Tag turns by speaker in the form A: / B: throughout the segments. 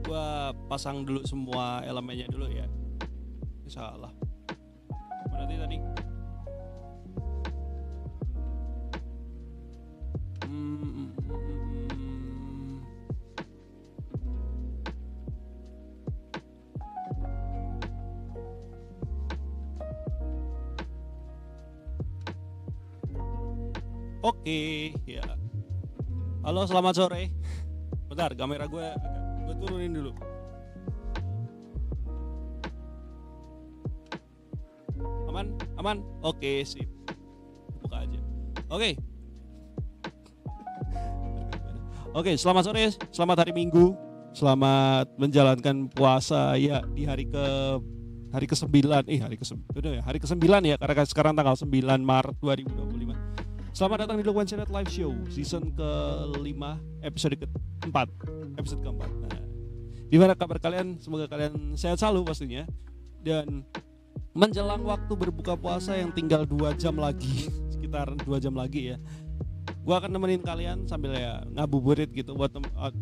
A: Gua pasang dulu semua elemennya dulu ya. Salah. Berarti tadi. Oke, ya. Halo, selamat sore. Bentar, kamera gue turunin dulu. Aman. Oke, sip. Buka aja. Oke, selamat sore, selamat hari Minggu. Selamat menjalankan puasa ya di hari ke-9 hari ke-9 ya, karena sekarang tanggal 9 Maret 2025. Selamat datang di Luqman Channel Live Show season ke-5 episode ke-4. Nah, gimana kabar kalian? Semoga kalian sehat selalu pastinya. Dan menjelang waktu berbuka puasa yang tinggal 2 jam lagi, sekitar 2 jam lagi ya, gue akan nemenin kalian sambil ya ngabuburit gitu, buat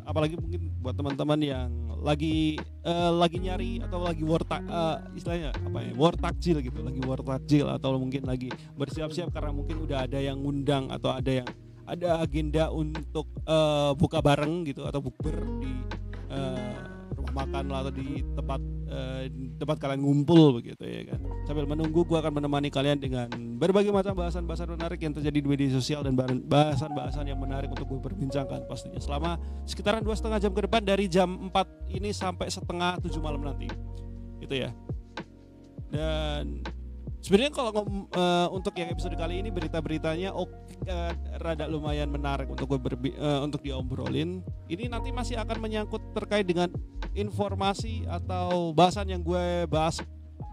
A: apalagi mungkin buat teman-teman yang lagi nyari atau lagi istilahnya apa ya, war takjil gitu, lagi war takjil atau mungkin lagi bersiap-siap karena mungkin udah ada yang ngundang atau ada agenda untuk buka bareng gitu atau bukber di rumah makan atau di tempat kalian ngumpul begitu ya kan. Sambil menunggu, gue akan menemani kalian dengan berbagai macam bahasan-bahasan menarik yang terjadi di media sosial dan bahasan-bahasan yang menarik untuk gue perbincangkan pastinya selama sekitaran 2,5 jam ke depan, dari jam 4 ini sampai setengah 7 malam nanti gitu ya. Dan sebenarnya kalau untuk yang episode kali ini berita-beritanya rada lumayan menarik untuk untuk diobrolin. Ini nanti masih akan menyangkut terkait dengan informasi atau bahasan yang gue bahas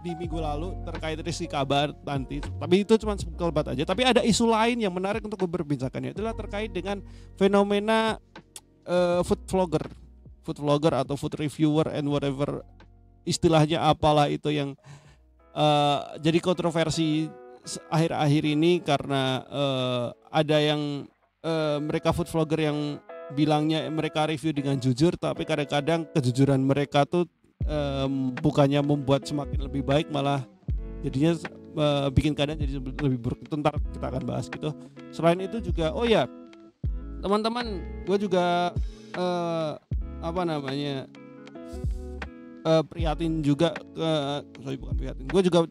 A: di minggu lalu terkait Rizky Kabar nanti. Tapi itu cuma sekelebat aja. Tapi ada isu lain yang menarik untuk gue berbincangkan, itulah terkait dengan fenomena food vlogger atau food reviewer and whatever istilahnya apalah itu yang jadi kontroversi akhir-akhir ini karena ada yang mereka food vlogger yang bilangnya mereka review dengan jujur, tapi kadang-kadang kejujuran mereka tuh bukannya membuat semakin lebih baik, malah jadinya bikin keadaan jadi lebih buruk. Itu ntar kita akan bahas gitu. Selain itu juga, teman-teman, gue juga prihatin juga gue juga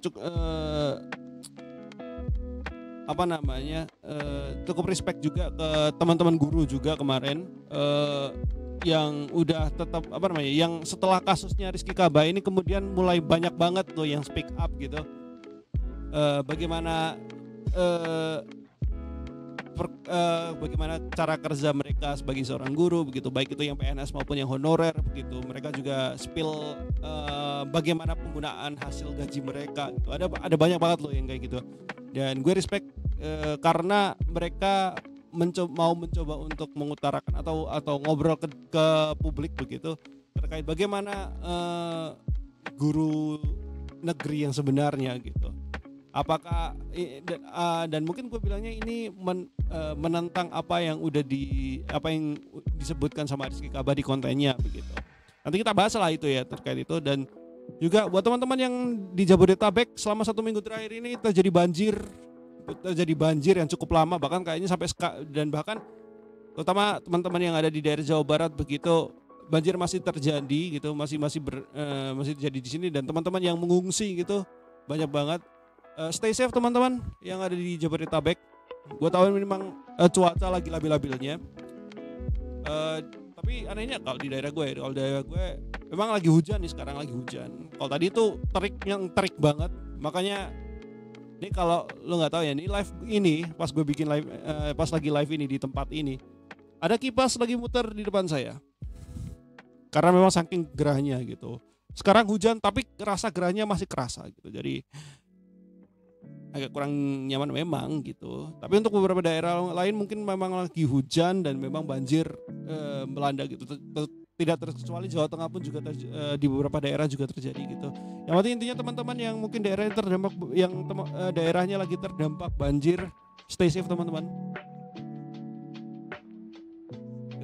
A: cukup respect juga ke teman-teman guru juga kemarin yang udah tetap yang setelah kasusnya Rizky Kaba ini kemudian mulai banyak banget tuh yang speak up gitu, bagaimana cara kerja mereka sebagai seorang guru begitu, baik itu yang PNS maupun yang honorer begitu. Mereka juga spill bagaimana penggunaan hasil gaji mereka gitu. Ada banyak banget loh yang kayak gitu, dan gue respect karena mereka mau mencoba untuk mengutarakan atau ngobrol ke publik begitu terkait bagaimana guru negeri yang sebenarnya gitu. Apakah dan mungkin gue bilangnya ini menentang apa yang disebutkan sama Rizky Kaba di kontennya begitu. Nanti kita bahas lah itu ya terkait itu. Dan juga buat teman-teman yang di Jabodetabek selama 1 minggu terakhir ini terjadi banjir yang cukup lama, bahkan kayaknya dan bahkan terutama teman-teman yang ada di daerah Jawa Barat begitu, banjir masih terjadi gitu, masih terjadi di sini, dan teman-teman yang mengungsi gitu banyak banget. Stay safe teman-teman yang ada di Jabodetabek. Gue tahu memang cuaca lagi labil-labilnya. Tapi anehnya kalau di daerah gue memang lagi hujan nih, sekarang lagi hujan. Kalau tadi itu terik banget. Makanya ini kalau lo nggak tahu ya, ini live ini pas gue bikin live pas lagi live ini di tempat ini ada kipas lagi muter di depan saya. Karena memang saking gerahnya gitu. Sekarang hujan tapi rasa gerahnya masih kerasa gitu. Jadi agak kurang nyaman memang gitu. Tapi untuk beberapa daerah lain mungkin memang lagi hujan dan memang banjir melanda gitu. Tidak terkecuali Jawa Tengah pun juga di beberapa daerah juga terjadi gitu. Yang penting intinya teman-teman yang mungkin daerahnya terdampak, daerahnya lagi terdampak banjir, stay safe teman-teman.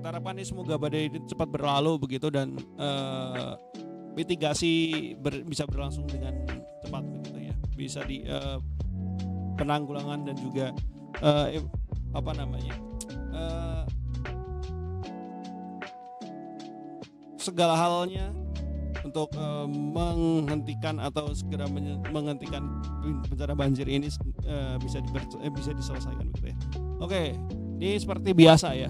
A: kita harapkan ini semoga badai ini cepat berlalu begitu dan mitigasi bisa berlangsung dengan cepat begitu ya, bisa di penanggulangan dan juga segala halnya untuk menghentikan atau segera menghentikan bencana banjir ini bisa diselesaikan begitu ya. Oke, ini seperti biasa ya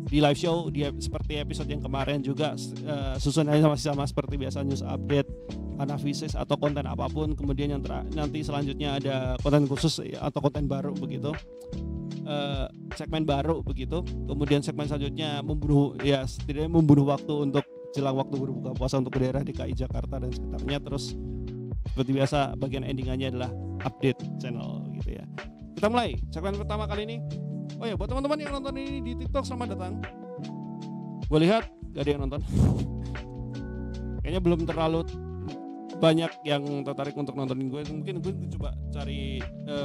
A: di live show, seperti episode yang kemarin juga susunannya masih sama seperti biasa, news update, analisis atau konten apapun. Kemudian yang nanti selanjutnya ada konten khusus atau konten baru begitu, segmen baru begitu. Kemudian segmen selanjutnya setidaknya membunuh waktu untuk jelang waktu berbuka puasa untuk daerah DKI Jakarta dan sekitarnya. Terus seperti biasa bagian endingannya adalah update channel gitu ya. Kita mulai segmen pertama kali ini. Oh ya, buat teman-teman yang nonton ini di TikTok, selamat datang. Gue lihat gak ada yang nonton. Kayaknya belum terlalu banyak yang tertarik untuk nontonin gue. Mungkin gue coba cari,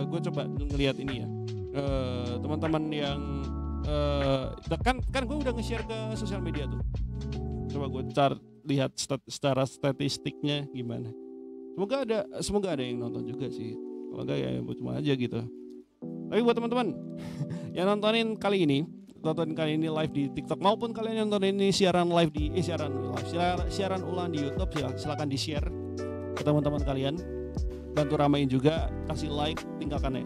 A: gue coba ngelihat ini ya, teman-teman yang kan gue udah nge-share ke sosial media tuh. Coba gue lihat secara statistiknya gimana. Semoga ada yang nonton juga sih. Kalau enggak ya cuma aja gitu. Tapi buat teman-teman yang nonton kali ini live di TikTok maupun kalian yang nonton ini siaran ulang di YouTube, silakan di-share ke teman-teman kalian. Bantu ramein juga, kasih like, tinggalkan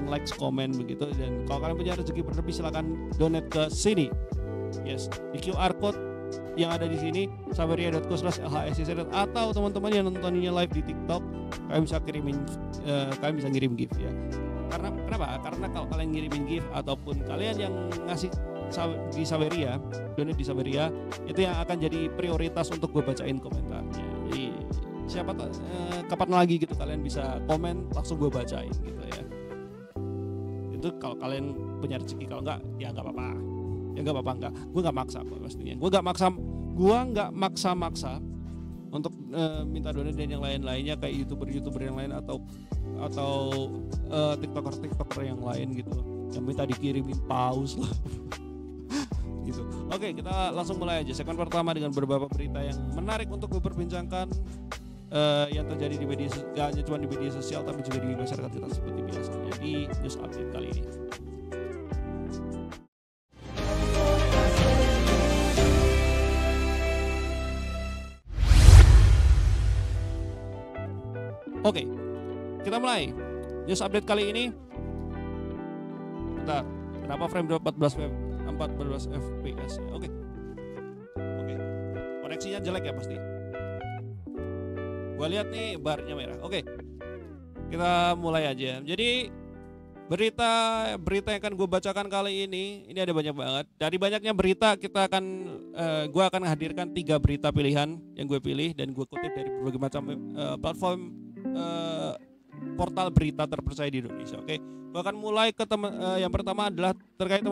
A: like, komen begitu. Dan kalau kalian punya rezeki berlebih silakan donate ke sini. Yes, di QR code yang ada di sini saweria.co/lhscz, atau teman-teman yang nontoninnya live di TikTok kalian bisa ngirim gift ya. Kenapa? Karena kalau kalian ngirimin gift ataupun kalian yang ngasih di Saweria, donate di Saweria, itu yang akan jadi prioritas untuk gue bacain komentarnya. Jadi kapan lagi gitu kalian bisa komen, langsung gue bacain gitu ya. Itu kalau kalian punya rezeki, kalau enggak ya enggak apa-apa. Ya enggak apa-apa, enggak. Gue enggak maksa pastinya. Gue enggak maksa untuk minta donat dan yang lain-lainnya kayak YouTuber yang lain atau TikToker yang lain gitu yang minta dikirimin paus lah. Gitu. Oke, kita langsung mulai aja segmen pertama dengan beberapa berita yang menarik untuk diperbincangkan yang terjadi di media, gak hanya cuma di media sosial tapi juga di masyarakat kita seperti biasanya di news update kali ini. Oke, kita mulai news update kali ini. Bentar, kenapa frame 14 fps ya? Oke, koneksinya jelek ya pasti. Gua lihat nih barnya merah. Oke, kita mulai aja. Jadi berita yang akan gue bacakan kali ini ada banyak banget. Dari banyaknya berita gue akan hadirkan 3 berita pilihan yang gue pilih dan gue kutip dari berbagai macam platform portal berita terpercaya di Indonesia. Oke, gue akan mulai ke yang pertama adalah terkait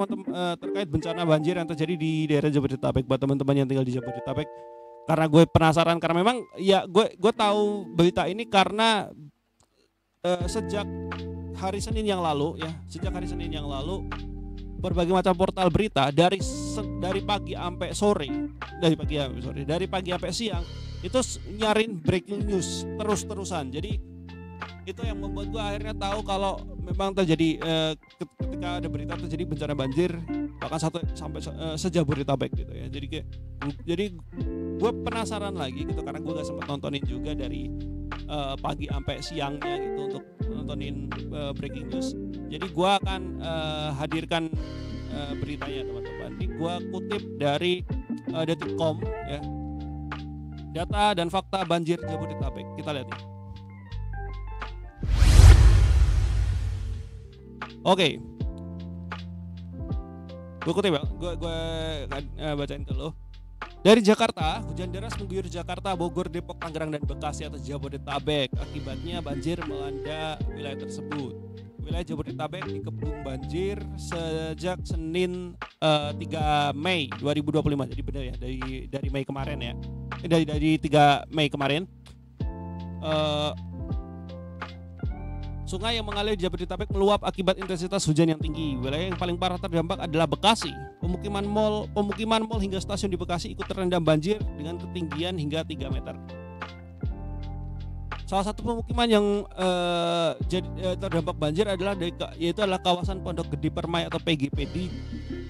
A: bencana banjir yang terjadi di daerah Jabodetabek. Buat teman-teman yang tinggal di Jabodetabek, karena gue penasaran, karena memang ya gue tahu berita ini karena sejak hari Senin yang lalu berbagai macam portal berita dari pagi sampai sore, dari pagi sampai siang itu nyarin breaking news terus-terusan. Jadi itu yang membuat gue akhirnya tahu kalau memang terjadi ketika ada berita terjadi bencana banjir bahkan sampai sejabodetabek gitu ya. Jadi gue penasaran lagi gitu karena gue gak sempat nontonin juga dari pagi sampai siangnya gitu untuk nontonin breaking news. Jadi gue akan hadirkan beritanya teman-teman. Ini gue kutip dari detik.com ya. Data dan fakta banjir Jabodetabek. Kita lihat nih. Oke, gue kutip ya, gue bacain ke lo. Dari Jakarta, hujan deras mengguyur Jakarta, Bogor, Depok, Tangerang, dan Bekasi atau Jabodetabek. Akibatnya banjir melanda wilayah tersebut. Wilayah Jabodetabek dikepung banjir sejak Senin 3 Mei 2025. Jadi benar ya, dari Mei kemarin ya. Dari 3 Mei kemarin. Sungai yang mengalir di Jabodetabek meluap akibat intensitas hujan yang tinggi. Wilayah yang paling parah terdampak adalah Bekasi. Pemukiman mal hingga stasiun di Bekasi ikut terendam banjir dengan ketinggian hingga 3 meter. Salah satu pemukiman yang terdampak banjir adalah kawasan Pondok Gede Permai atau PGP di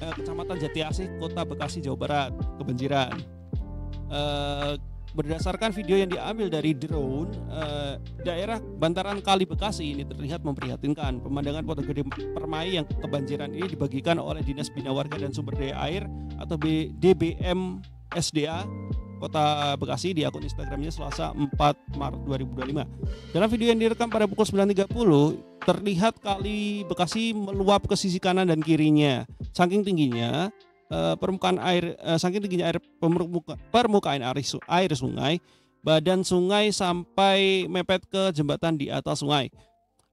A: Kecamatan Jatiasih, Kota Bekasi, Jawa Barat, kebanjiran. Berdasarkan video yang diambil dari drone, daerah bantaran Kali Bekasi ini terlihat memprihatinkan. Pemandangan Pondok Gede Permai yang kebanjiran ini dibagikan oleh Dinas Bina Warga dan Sumber Daya Air atau DBM SDA Kota Bekasi di akun Instagramnya Selasa 4 Maret 2025. Dalam video yang direkam pada pukul 9.30, terlihat Kali Bekasi meluap ke sisi kanan dan kirinya. Saking tingginya permukaan air sungai, badan sungai sampai mepet ke jembatan di atas sungai.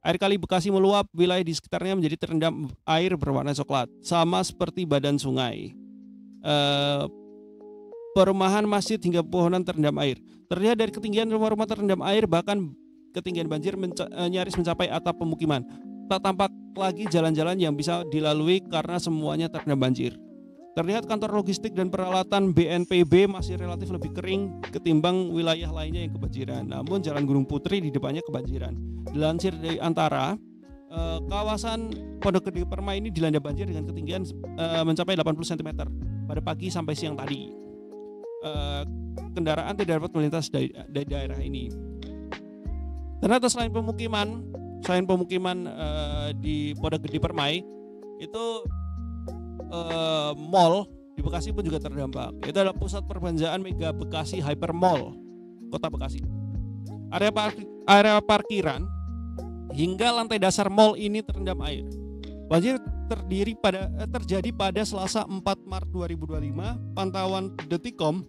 A: Air Kali Bekasi meluap, wilayah di sekitarnya menjadi terendam air berwarna coklat, sama seperti badan sungai. Perumahan, masjid hingga pohonan terendam air. Terlihat dari ketinggian rumah-rumah terendam air, bahkan ketinggian banjir nyaris mencapai atap pemukiman. Tak tampak lagi jalan-jalan yang bisa dilalui karena semuanya terendam banjir. Terlihat kantor logistik dan peralatan BNPB masih relatif lebih kering ketimbang wilayah lainnya yang kebanjiran. Namun Jalan Gunung Putri di depannya kebanjiran. Dilansir dari Antara, kawasan Pondok Gede Permai ini dilanda banjir dengan ketinggian mencapai 80 cm pada pagi sampai siang tadi. Kendaraan tidak dapat melintas dari daerah ini. Ternyata selain pemukiman di Pondok Gede Permai itu mall di Bekasi pun juga terdampak. Itu adalah pusat perbelanjaan Mega Bekasi Hyper Mall, Kota Bekasi. Area parkiran hingga lantai dasar mall ini terendam air. Banjir terjadi pada Selasa 4 Maret 2025. Pantauan Detikcom,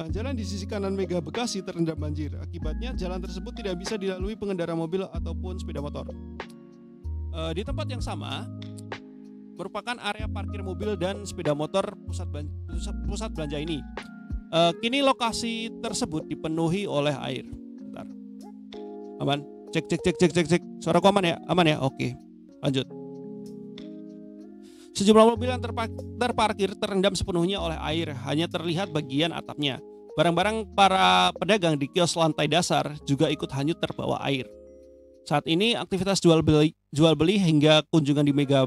A: jalan di sisi kanan Mega Bekasi terendam banjir. Akibatnya jalan tersebut tidak bisa dilalui pengendara mobil ataupun sepeda motor. Di tempat yang sama merupakan area parkir mobil dan sepeda motor pusat belanja ini. Kini lokasi tersebut dipenuhi oleh air. Bentar. Aman? Cek. Suaraku aman ya? Aman ya? Oke. Lanjut. Sejumlah mobil yang terparkir terendam sepenuhnya oleh air, hanya terlihat bagian atapnya. Barang-barang para pedagang di kios lantai dasar juga ikut hanyut terbawa air. Saat ini aktivitas jual beli hingga kunjungan di Mega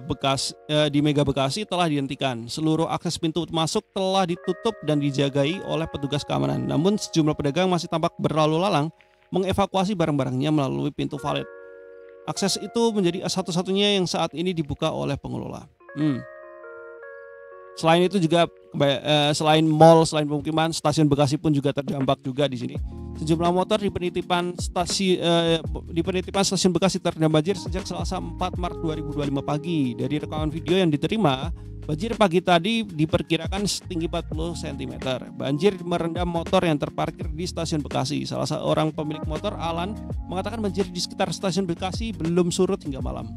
A: Bekasi telah dihentikan. Seluruh akses pintu masuk telah ditutup dan dijagai oleh petugas keamanan. Namun sejumlah pedagang masih tampak berlalu lalang mengevakuasi barang-barangnya melalui pintu valet. Akses itu menjadi satu-satunya yang saat ini dibuka oleh pengelola. Selain itu juga selain mall, selain pemukiman, stasiun Bekasi pun juga terdampak juga di sini. Sejumlah motor di penitipan stasiun Bekasi terendam banjir sejak Selasa 4 Maret 2025 pagi. Dari rekaman video yang diterima, banjir pagi tadi diperkirakan setinggi 40 cm. Banjir merendam motor yang terparkir di stasiun Bekasi. Salah seorang pemilik motor, Alan, mengatakan banjir di sekitar stasiun Bekasi belum surut hingga malam.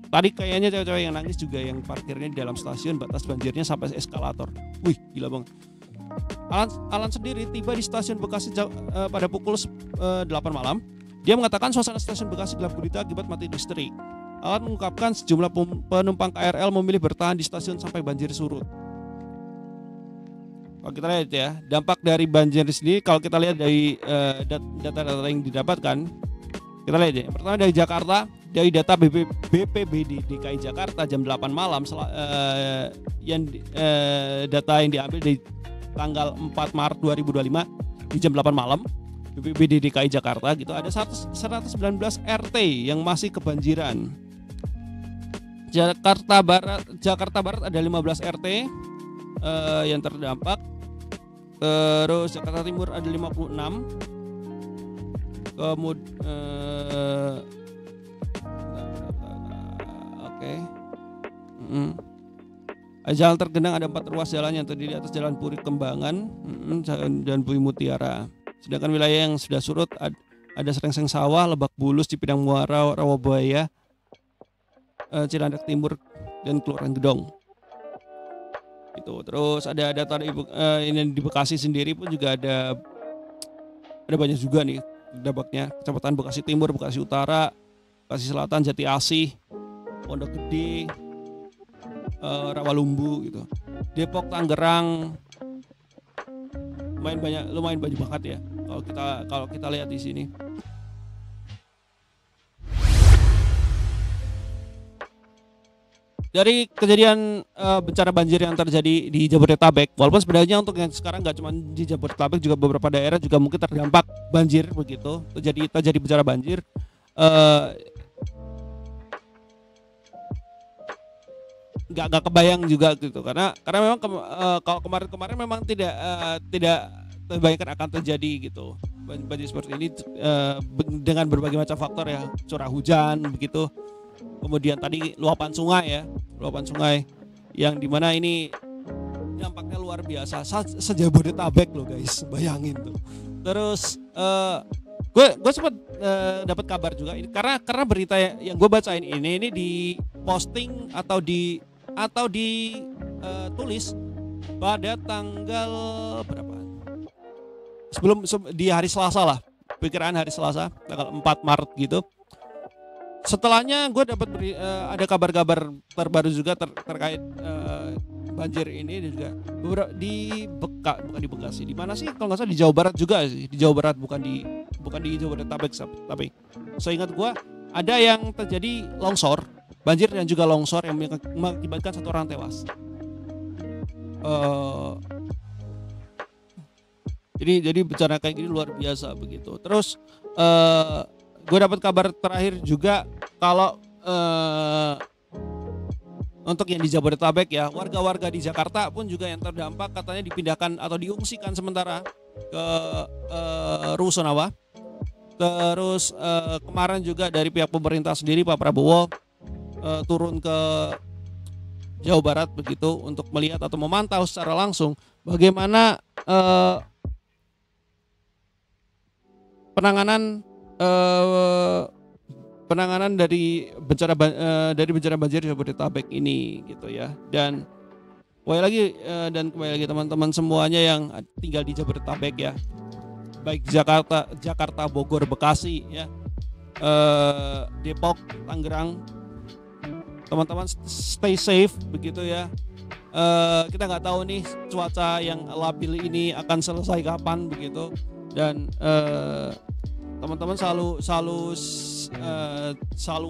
A: Tadi kayaknya cewek-cewek yang nangis juga yang parkirnya di dalam stasiun, batas banjirnya sampai eskalator. Wih, gila bang. Alan sendiri tiba di stasiun Bekasi pada pukul 8 malam. Dia mengatakan suasana stasiun Bekasi gelap gulita akibat mati listrik. Alan mengungkapkan sejumlah penumpang KRL memilih bertahan di stasiun sampai banjir surut. Kalau kita lihat ya, dampak dari banjir sendiri, kalau kita lihat dari data-data yang didapatkan, kita lihat ya. Pertama dari Jakarta, dari data BPBD DKI Jakarta jam 8 malam, data yang diambil dari tanggal 4 Maret 2025 di jam 8 malam, BPBD DKI Jakarta gitu, ada 119 RT yang masih kebanjiran. Jakarta Barat ada 15 RT yang terdampak. Terus Jakarta Timur ada 56. Jalan tergenang ada 4 ruas jalan yang terdiri atas Jalan Puri Kembangan dan Bumi Mutiara. Sedangkan wilayah yang sudah surut ada Serengseng Sawah, Lebak Bulus, Cipinang Muara, Rawabuaya, Cilandak Timur, dan Kelurahan Gedong. Itu. Terus ada data di Bekasi sendiri pun juga ada banyak juga nih dampaknya. Kecamatan Bekasi Timur, Bekasi Utara, Bekasi Selatan, Jati Asih, Pondok Gede, Rawalumbu gitu. Depok, Tangerang lumayan banyak banget ya kalau kita lihat di sini. Dari kejadian bencana banjir yang terjadi di Jabodetabek, walaupun sebenarnya untuk yang sekarang nggak cuma di Jabodetabek, juga beberapa daerah juga mungkin terdampak banjir begitu, terjadi bencana banjir. Nggak kebayang juga gitu, karena memang kalau kemarin memang tidak terbayangkan akan terjadi gitu banjir seperti ini dengan berbagai macam faktor ya, curah hujan begitu. Kemudian tadi luapan sungai yang dimana ini dampaknya luar biasa sejabodetabek loh guys, bayangin tuh. Terus gue sempat dapat kabar juga ini karena berita yang gue bacain ini di posting atau ditulis pada tanggal berapa? Di hari Selasa lah, perkiraan hari Selasa tanggal 4 Maret gitu. Setelahnya gue dapat ada kabar-kabar terbaru juga terkait banjir ini, dan juga bukan di Bekasi, di mana sih kalau nggak salah di Jawa Barat juga sih, di Jawa Barat, bukan di Jabodetabek, tapi seingat gue ada yang terjadi longsor, banjir dan juga longsor yang mengakibatkan 1 orang tewas. Jadi bencana kayak gini luar biasa begitu. Terus gue dapat kabar terakhir juga kalau untuk yang di Jabodetabek ya, warga-warga di Jakarta pun juga yang terdampak katanya dipindahkan atau diungsikan sementara ke Rusunawa. Terus kemarin juga dari pihak pemerintah sendiri, Pak Prabowo turun ke Jawa Barat begitu untuk melihat atau memantau secara langsung bagaimana penanganan dari bencana banjir di Jabodetabek ini gitu ya. Dan kembali lagi teman-teman semuanya yang tinggal di Jabodetabek ya, baik Jakarta, Bogor, Bekasi ya, Depok, Tangerang, teman-teman stay safe begitu ya. Kita nggak tahu nih cuaca yang labil ini akan selesai kapan begitu, dan teman-teman selalu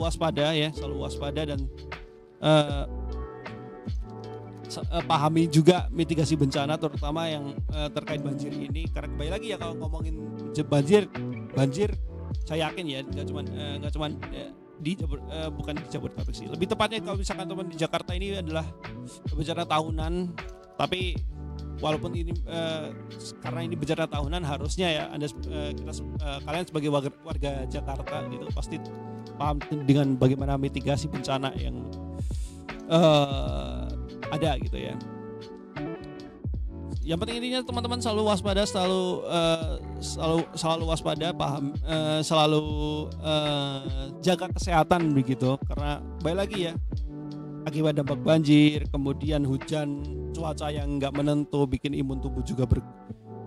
A: waspada ya, dan pahami juga mitigasi bencana, terutama yang terkait banjir ini. Karena kembali lagi ya, kalau ngomongin banjir saya yakin ya nggak cuman bukan di Jabodetabek sih. Lebih tepatnya kalau misalkan teman di Jakarta ini adalah bencana tahunan, tapi walaupun ini karena ini bencana tahunan, harusnya ya kalian sebagai warga Jakarta gitu pasti paham dengan bagaimana mitigasi bencana yang ada gitu ya. Yang penting intinya teman-teman selalu waspada, selalu waspada, selalu jaga kesehatan begitu, karena baik lagi ya, akibat dampak banjir, kemudian hujan, cuaca yang nggak menentu, bikin imun tubuh juga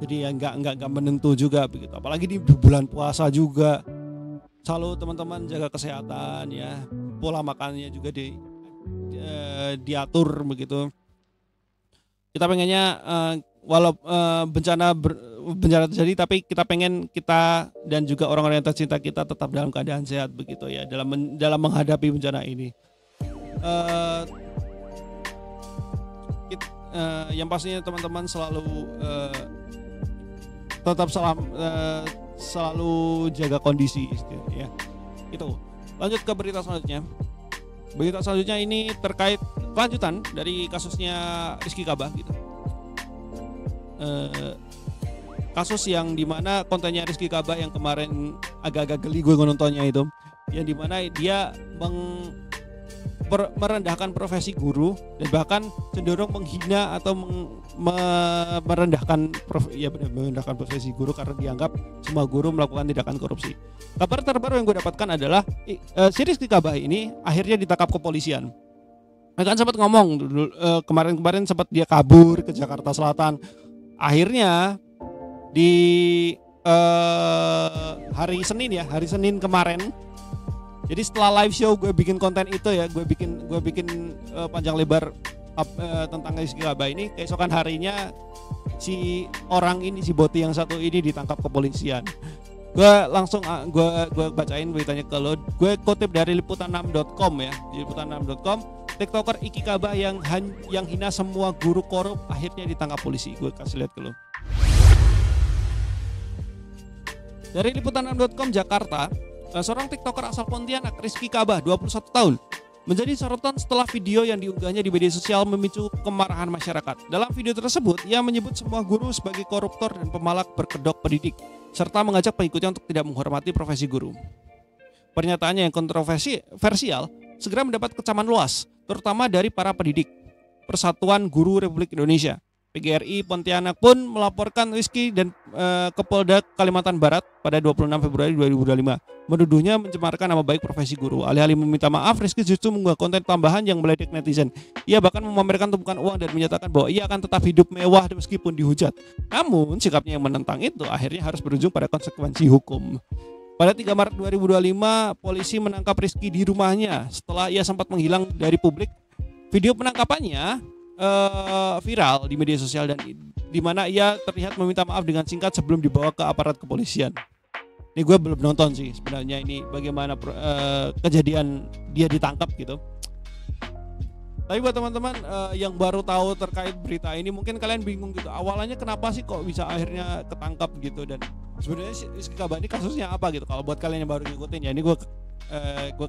A: jadi ya nggak menentu juga begitu. Apalagi di bulan puasa juga, selalu teman-teman jaga kesehatan ya, pola makannya juga diatur begitu. Kita pengennya walau bencana terjadi, tapi kita pengen kita dan juga orang-orang yang tercinta kita tetap dalam keadaan sehat begitu ya, dalam menghadapi bencana ini. Yang pastinya teman-teman selalu tetap selalu jaga kondisi ya. Itu. Lanjut ke berita selanjutnya. Berita selanjutnya ini terkait kelanjutan dari kasusnya Rizky Kabah gitu. Kasus yang dimana kontennya Rizky Kabah yang kemarin agak-agak geli gue nontonnya itu, yang dimana dia merendahkan profesi guru dan bahkan cenderung menghina atau merendahkan profesi guru karena dianggap semua guru melakukan tindakan korupsi. Kabar terbaru yang gue dapatkan adalah si Rizky Kabah ini akhirnya ditangkap kepolisian. Kan sempat ngomong dulu kemarin sempat dia kabur ke Jakarta Selatan. Akhirnya di hari Senin kemarin Jadi setelah live show gue bikin konten itu ya, gue bikin panjang lebar tentang Rizky Kaba ini. Keesokan harinya si orang ini, si Boti yang satu ini ditangkap kepolisian. Gue langsung gue bacain beritanya ke lo. Gue kutip dari liputan6.com ya. Di liputan6.com, TikToker Iki Kaba yang hina semua guru korup akhirnya ditangkap polisi. Gue kasih lihat ke lo. Dari liputan6.com Jakarta, seorang TikToker asal Pontianak, Rizky Kaba, 21 tahun, menjadi sorotan setelah video yang diunggahnya di media sosial memicu kemarahan masyarakat. Dalam video tersebut, ia menyebut semua guru sebagai koruptor dan pemalak berkedok pendidik, serta mengajak pengikutnya untuk tidak menghormati profesi guru. Pernyataannya yang kontroversial segera mendapat kecaman luas, terutama dari para pendidik. Persatuan Guru Republik Indonesia PGRI Pontianak pun melaporkan Rizky dan ke Polda Kalimantan Barat pada 26 Februari 2025, menuduhnya mencemarkan nama baik profesi guru. Alih-alih meminta maaf, Rizky justru mengunggah konten tambahan yang meledek netizen. Ia bahkan memamerkan tumpukan uang dan menyatakan bahwa ia akan tetap hidup mewah meskipun dihujat. Namun sikapnya yang menentang itu akhirnya harus berujung pada konsekuensi hukum. Pada 3 Maret 2025, polisi menangkap Rizky di rumahnya setelah ia sempat menghilang dari publik. Video penangkapannya viral di media sosial dan di mana ia terlihat meminta maaf dengan singkat sebelum dibawa ke aparat kepolisian. Ini gue belum nonton sih sebenarnya ini bagaimana kejadian dia ditangkap gitu. Tapi buat teman-teman yang baru tahu terkait berita ini, mungkin kalian bingung gitu. Awalnya kenapa sih kok bisa akhirnya ketangkap gitu, dan sebenarnya Rizky Kaba ini kasusnya apa gitu. Kalau buat kalian yang baru ngikutin ya, ini gue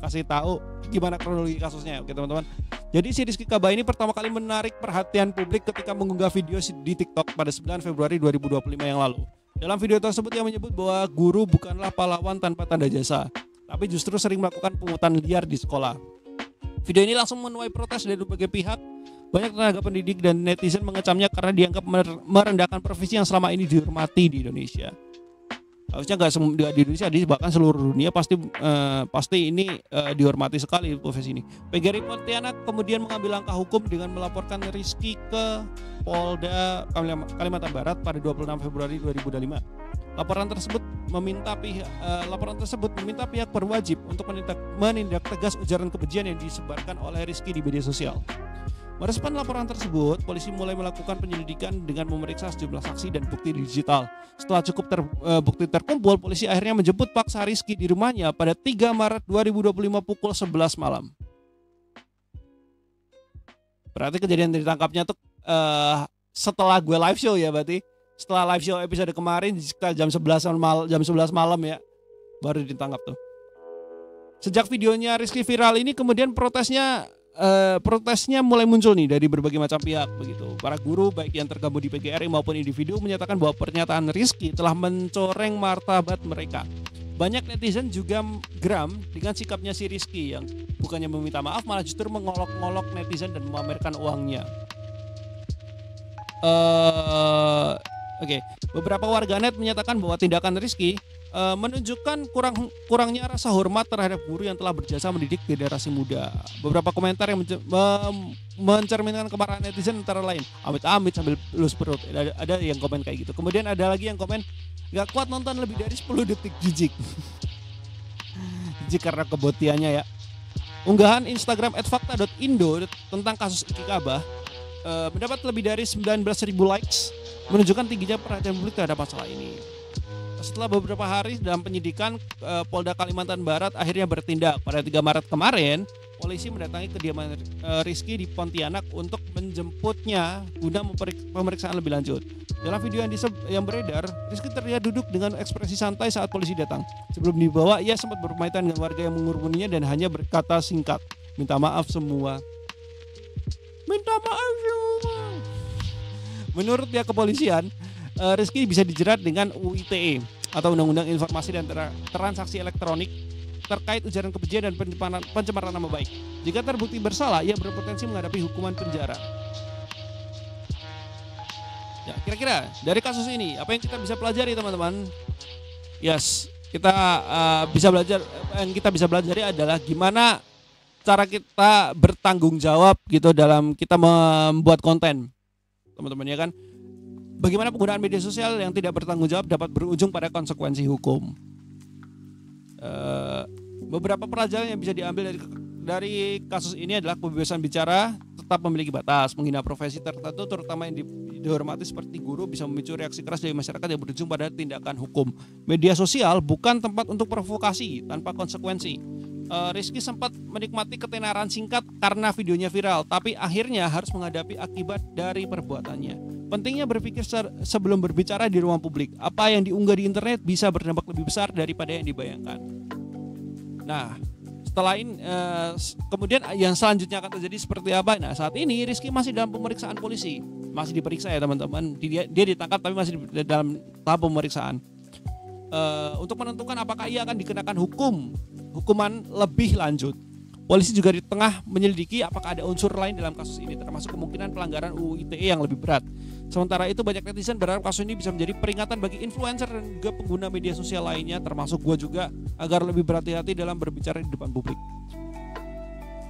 A: kasih tahu gimana kronologi kasusnya. Oke teman-teman. Jadi si Rizky Kaba ini pertama kali menarik perhatian publik ketika mengunggah video di TikTok pada 9 Februari 2025 yang lalu. Dalam video tersebut ia menyebut bahwa guru bukanlah pahlawan tanpa tanda jasa, tapi justru sering melakukan pungutan liar di sekolah. Video ini langsung menuai protes dari berbagai pihak. Banyak tenaga pendidik dan netizen mengecamnya karena dianggap merendahkan profesi yang selama ini dihormati di Indonesia. Harusnya nggak di Indonesia, bahkan seluruh dunia pasti ini dihormati sekali profesi ini. PGRI Pontianak kemudian mengambil langkah hukum dengan melaporkan Rizky ke Polda Kalimantan Barat pada 26 Februari 2025. Laporan tersebut meminta pihak berwajib untuk menindak tegas ujaran kebencian yang disebarkan oleh Rizky di media sosial. Merespon laporan tersebut, polisi mulai melakukan penyelidikan dengan memeriksa sejumlah saksi dan bukti digital. Setelah cukup bukti terkumpul, polisi akhirnya menjemput paksa Rizky di rumahnya pada 3 Maret 2025 pukul 11 malam. Berarti kejadian ditangkapnya tuh setelah gue live show ya, berarti setelah live show episode kemarin sekitar jam 11 malam ya, baru ditangkap tuh. Sejak videonya Rizky viral ini, kemudian protesnya mulai muncul nih dari berbagai macam pihak begitu. Para guru baik yang tergabung di PGRI maupun individu menyatakan bahwa pernyataan Rizky telah mencoreng martabat mereka. Banyak netizen juga geram dengan sikapnya si Rizky yang bukannya meminta maaf malah justru mengolok-ngolok netizen dan memamerkan uangnya. Beberapa warganet menyatakan bahwa tindakan Rizky menunjukkan kurangnya rasa hormat terhadap guru yang telah berjasa mendidik generasi muda. Beberapa komentar yang mencerminkan kemarahan netizen antara lain, amit-amit sambil lus perut. Ada yang komen kayak gitu. Kemudian ada lagi yang komen, gak kuat nonton lebih dari 10 detik, jijik. Jijik karena kebotiannya ya. Unggahan Instagram @fakta.indo tentang kasus Iki Kaba mendapat lebih dari 19.000 likes, menunjukkan tingginya perhatian publik terhadap masalah ini. Setelah beberapa hari dalam penyidikan, Polda Kalimantan Barat akhirnya bertindak. Pada 3 Maret kemarin, polisi mendatangi kediaman Rizky di Pontianak untuk menjemputnya guna pemeriksaan lebih lanjut. Dalam video yang beredar, Rizky terlihat duduk dengan ekspresi santai saat polisi datang. Sebelum dibawa, ia sempat berpamitan dengan warga yang mengurumuninya dan hanya berkata singkat, "Minta maaf semua." Minta maaf semua. Menurut pihak kepolisian, Rizky bisa dijerat dengan UITE atau Undang-Undang Informasi dan Transaksi Elektronik terkait ujaran kebencian dan pencemaran nama baik. Jika terbukti bersalah, ia berpotensi menghadapi hukuman penjara. Ya, kira-kira dari kasus ini apa yang kita bisa pelajari, teman-teman? Yes, kita yang kita bisa pelajari adalah gimana cara kita bertanggung jawab gitu dalam kita membuat konten, teman-teman ya kan? Bagaimana penggunaan media sosial yang tidak bertanggung jawab dapat berujung pada konsekuensi hukum. Beberapa pelajaran yang bisa diambil dari kasus ini adalah kebebasan bicara tetap memiliki batas, menghina profesi tertentu terutama yang dihormati seperti guru bisa memicu reaksi keras dari masyarakat yang berujung pada tindakan hukum. Media sosial bukan tempat untuk provokasi tanpa konsekuensi. Rizky sempat menikmati ketenaran singkat karena videonya viral, tapi akhirnya harus menghadapi akibat dari perbuatannya. Pentingnya berpikir sebelum berbicara di ruang publik. Apa yang diunggah di internet bisa berdampak lebih besar daripada yang dibayangkan. Nah, setelah ini kemudian yang selanjutnya akan terjadi seperti apa? Nah, saat ini Rizky masih dalam pemeriksaan polisi, masih diperiksa ya teman-teman. Dia ditangkap tapi masih dalam tahap pemeriksaan untuk menentukan apakah ia akan dikenakan hukuman lebih lanjut. Polisi juga di tengah menyelidiki apakah ada unsur lain dalam kasus ini, termasuk kemungkinan pelanggaran UU ITE yang lebih berat. Sementara itu banyak netizen berharap kasus ini bisa menjadi peringatan bagi influencer dan juga pengguna media sosial lainnya, termasuk gue juga, agar lebih berhati-hati dalam berbicara di depan publik.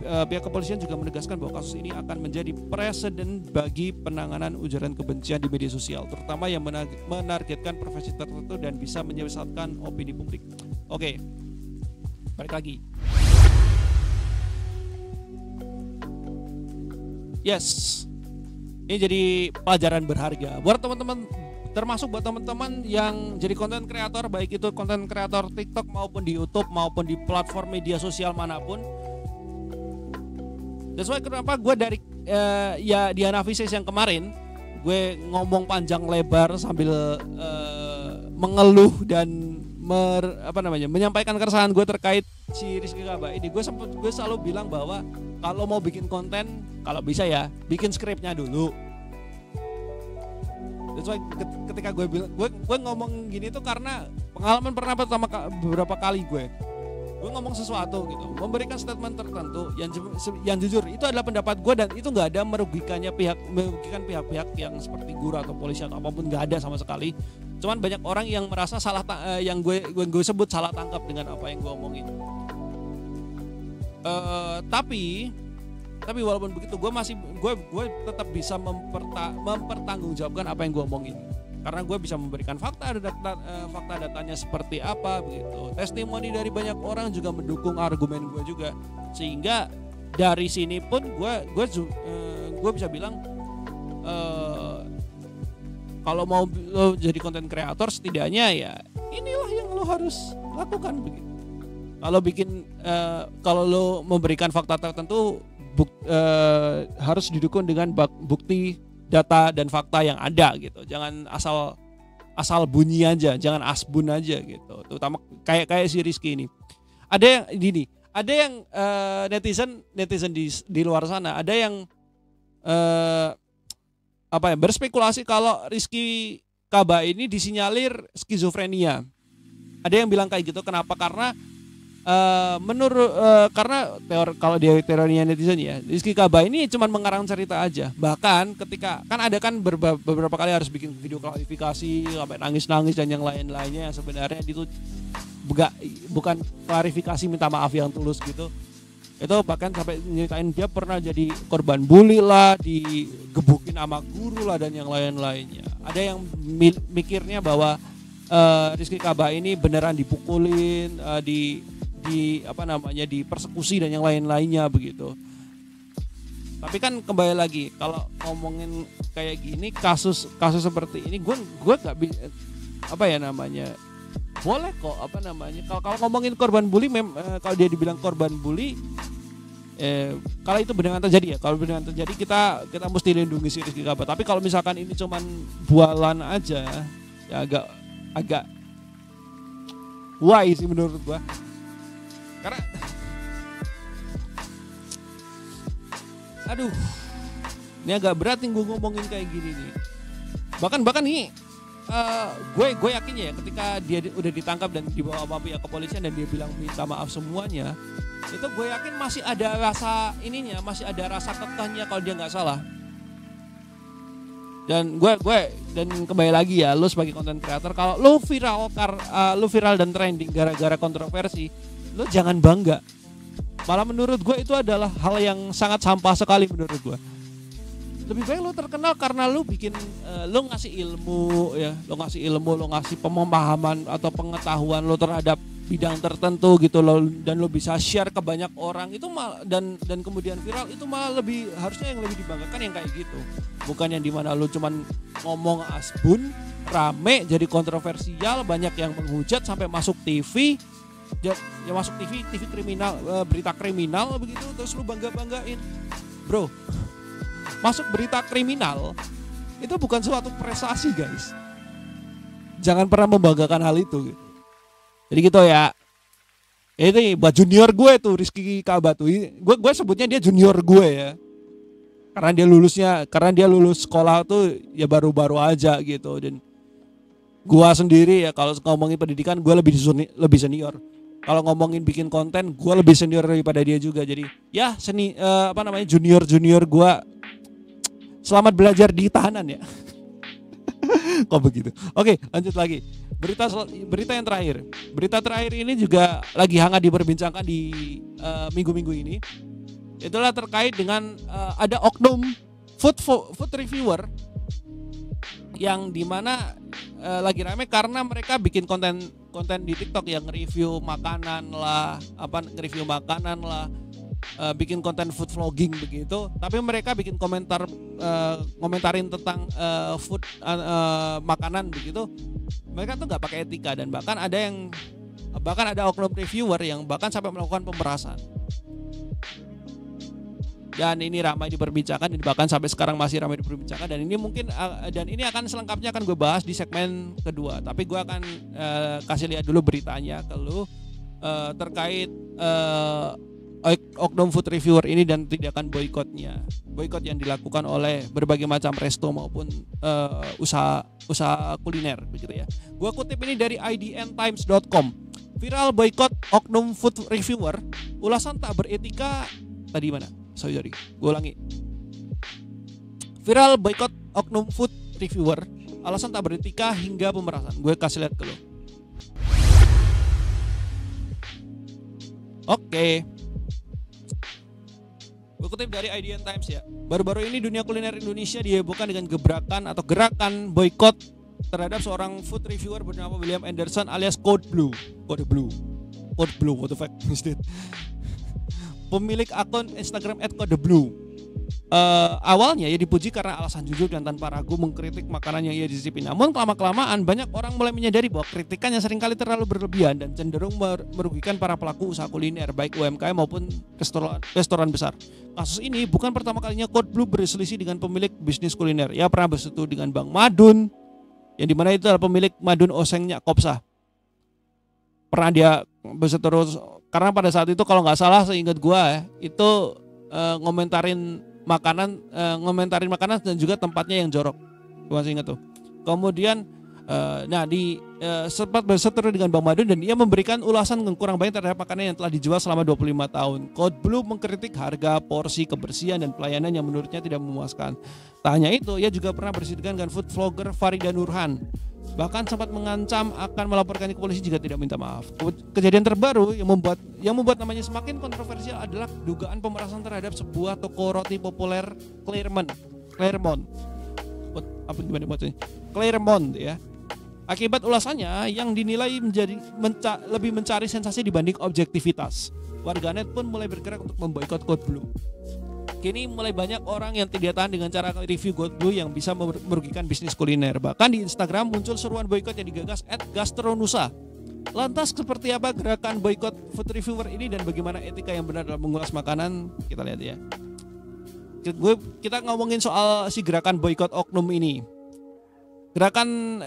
A: Pihak kepolisian juga menegaskan bahwa kasus ini akan menjadi presiden bagi penanganan ujaran kebencian di media sosial, terutama yang menargetkan profesi tertentu dan bisa menyesatkan opini publik. Oke, balik lagi. Yes, ini jadi pelajaran berharga buat teman-teman, termasuk buat teman-teman yang jadi konten kreator, baik itu konten kreator TikTok maupun di YouTube maupun di platform media sosial manapun. That's why kenapa gue dari ya di Anavises yang kemarin gue ngomong panjang lebar sambil mengeluh dan menyampaikan keresahan gue terkait si Rizky Kaba ini. Gue selalu bilang bahwa kalau mau bikin konten, kalau bisa ya bikin skripnya dulu. That's why ketika gue bilang gue ngomong gini tuh karena pengalaman pernah beberapa kali gue ngomong sesuatu gitu, memberikan statement tertentu yang jujur itu adalah pendapat gue dan itu nggak ada merugikan pihak-pihak yang seperti guru atau polisi atau apapun, nggak ada sama sekali. Cuman banyak orang yang merasa yang gue sebut salah tangkap dengan apa yang gue omongin. Tapi walaupun begitu gue tetap bisa mempertanggungjawabkan apa yang gue omongin. Karena gue bisa memberikan fakta datanya seperti apa begitu. Testimoni dari banyak orang juga mendukung argumen gue juga. Sehingga dari sini pun gue bisa bilang kalau mau lo jadi konten kreator setidaknya ya inilah yang lo harus lakukan begitu. Kalau lo memberikan fakta tertentu harus didukung dengan bukti, data dan fakta yang ada gitu. Jangan asal bunyi aja, jangan asbun aja gitu. Terutama kayak si Rizky ini. Ada yang netizen di luar sana, ada yang berspekulasi kalau Rizky Kaba ini disinyalir skizofrenia. Ada yang bilang kayak gitu. Kenapa? Karena kalau di teorinya netizen ya, Rizky Kaba ini cuma mengarang cerita aja. Bahkan ketika kan beberapa kali harus bikin video klarifikasi sampai nangis-nangis dan yang lain-lainnya yang sebenarnya itu bukan klarifikasi minta maaf yang tulus gitu. Itu bahkan sampai nyeritain dia pernah jadi korban bully lah, digebukin sama guru lah dan yang lain-lainnya. Ada yang mikirnya bahwa Rizky Kaba ini beneran dipukulin, dipersekusi dan yang lain-lainnya begitu. Tapi kan kembali lagi kalau ngomongin kayak gini kasus seperti ini gue nggak boleh kok kalau ngomongin korban bully kalau dia dibilang korban bully kalau itu beneran terjadi kita mesti lindungi si Rizky Kaba. Tapi kalau misalkan ini cuman bualan aja ya agak why sih menurut gue. Karena ini agak berat nih gue ngomongin kayak gini nih. Bahkan nih gue yakin ya ketika dia udah ditangkap dan dibawa sama pihak kepolisian dan dia bilang minta maaf semuanya, itu gue yakin masih ada rasa kekehnya kalau dia nggak salah. Dan gue kembali lagi ya, lo sebagai konten kreator kalau lo viral dan trending gara-gara kontroversi, lo jangan bangga. Malah menurut gue itu adalah hal yang sangat sampah sekali menurut gue. Lebih baik lo terkenal karena lo bikin lo ngasih ilmu, lo ngasih pemahaman atau pengetahuan lo terhadap bidang tertentu gitu loh, dan lo bisa share ke banyak orang itu dan kemudian viral, itu malah lebih, harusnya yang lebih dibanggakan yang kayak gitu, bukan yang dimana lo cuman ngomong asbun rame jadi kontroversial, banyak yang menghujat sampai masuk TV, ya masuk TV kriminal, berita kriminal begitu, terus lo banggain. Bro, masuk berita kriminal itu bukan suatu prestasi guys, jangan pernah membanggakan hal itu gitu. Jadi gitu ya. Ini buat junior gue tuh, Rizky Kabatu. Gue sebutnya dia junior gue ya. Karena dia lulus sekolah tuh ya baru-baru aja gitu. Dan gue sendiri ya kalau ngomongin pendidikan gue lebih senior. Kalau ngomongin bikin konten gue lebih senior daripada dia juga. Jadi ya junior gue. Selamat belajar di tahanan ya. Kok begitu? Oke, lanjut lagi. Berita yang terakhir. Berita terakhir ini juga lagi hangat diperbincangkan di minggu-minggu ini. Itulah terkait dengan ada oknum food reviewer yang dimana lagi rame karena mereka bikin konten di TikTok yang nge-review makanan lah, bikin konten food vlogging begitu, tapi mereka bikin komentarin tentang food makanan begitu. Mereka tuh nggak pakai etika, dan bahkan ada oknum reviewer yang bahkan sampai melakukan pemerasan. Dan ini ramai diperbincangkan, dan bahkan sampai sekarang masih ramai diperbincangkan, dan ini akan selengkapnya akan gue bahas di segmen kedua. Tapi gue akan kasih lihat dulu beritanya ke lu terkait oknum food reviewer ini dan tindakan boikot yang dilakukan oleh berbagai macam resto maupun usaha kuliner begitu ya. Gua kutip ini dari idntimes.com. Viral boikot oknum food reviewer, ulasan tak beretika tadi mana? Sorry. Gua ulangi. Viral boikot oknum food reviewer, alasan tak beretika hingga pemerasan. Gue kasih lihat ke lo. Oke. Gue kutip dari IDN Times ya. Baru-baru ini dunia kuliner Indonesia dihebohkan dengan gerakan boikot terhadap seorang food reviewer bernama William Anderson alias Code Blue, what the fuck is that? Pemilik akun Instagram @codeblue. Awalnya ia dipuji karena alasan jujur dan tanpa ragu mengkritik makanan yang ia cicipi. Namun kelamaan banyak orang mulai menyadari bahwa kritikan yang seringkali terlalu berlebihan dan cenderung merugikan para pelaku usaha kuliner baik UMKM maupun restoran besar. Kasus ini bukan pertama kalinya Code Blue berselisih dengan pemilik bisnis kuliner. Ia pernah bersatu dengan Bang Madun, yang dimana itu adalah pemilik Madun Osengnya Kopsa. Pernah dia berseteru karena pada saat itu kalau nggak salah seingat gua itu ngomentarin makanan dan juga tempatnya yang jorok. Gua masih ingat tuh. Kemudian sempat berseteru dengan Bang Madun dan ia memberikan ulasan yang kurang baik terhadap makanan yang telah dijual selama 25 tahun. Code Blue mengkritik harga, porsi, kebersihan dan pelayanan yang menurutnya tidak memuaskan. Tak hanya itu, ia juga pernah bersitegang dengan food vlogger Farida Nurhan. Bahkan sempat mengancam akan melaporkannya ke polisi jika tidak minta maaf. Kejadian terbaru yang membuat namanya semakin kontroversial adalah dugaan pemerasan terhadap sebuah toko roti populer Claremont ya. Akibat ulasannya yang dinilai lebih mencari sensasi dibanding objektivitas. Warganet pun mulai bergerak untuk memboikot Code Blue. Kini mulai banyak orang yang tidak tahan dengan cara review Code Blue yang bisa merugikan bisnis kuliner. Bahkan di Instagram muncul seruan boikot yang digagas @gastronusa. Lantas seperti apa gerakan boikot food reviewer ini dan bagaimana etika yang benar dalam mengulas makanan? Kita lihat ya. Kita ngomongin soal si gerakan boikot oknum ini. Gerakan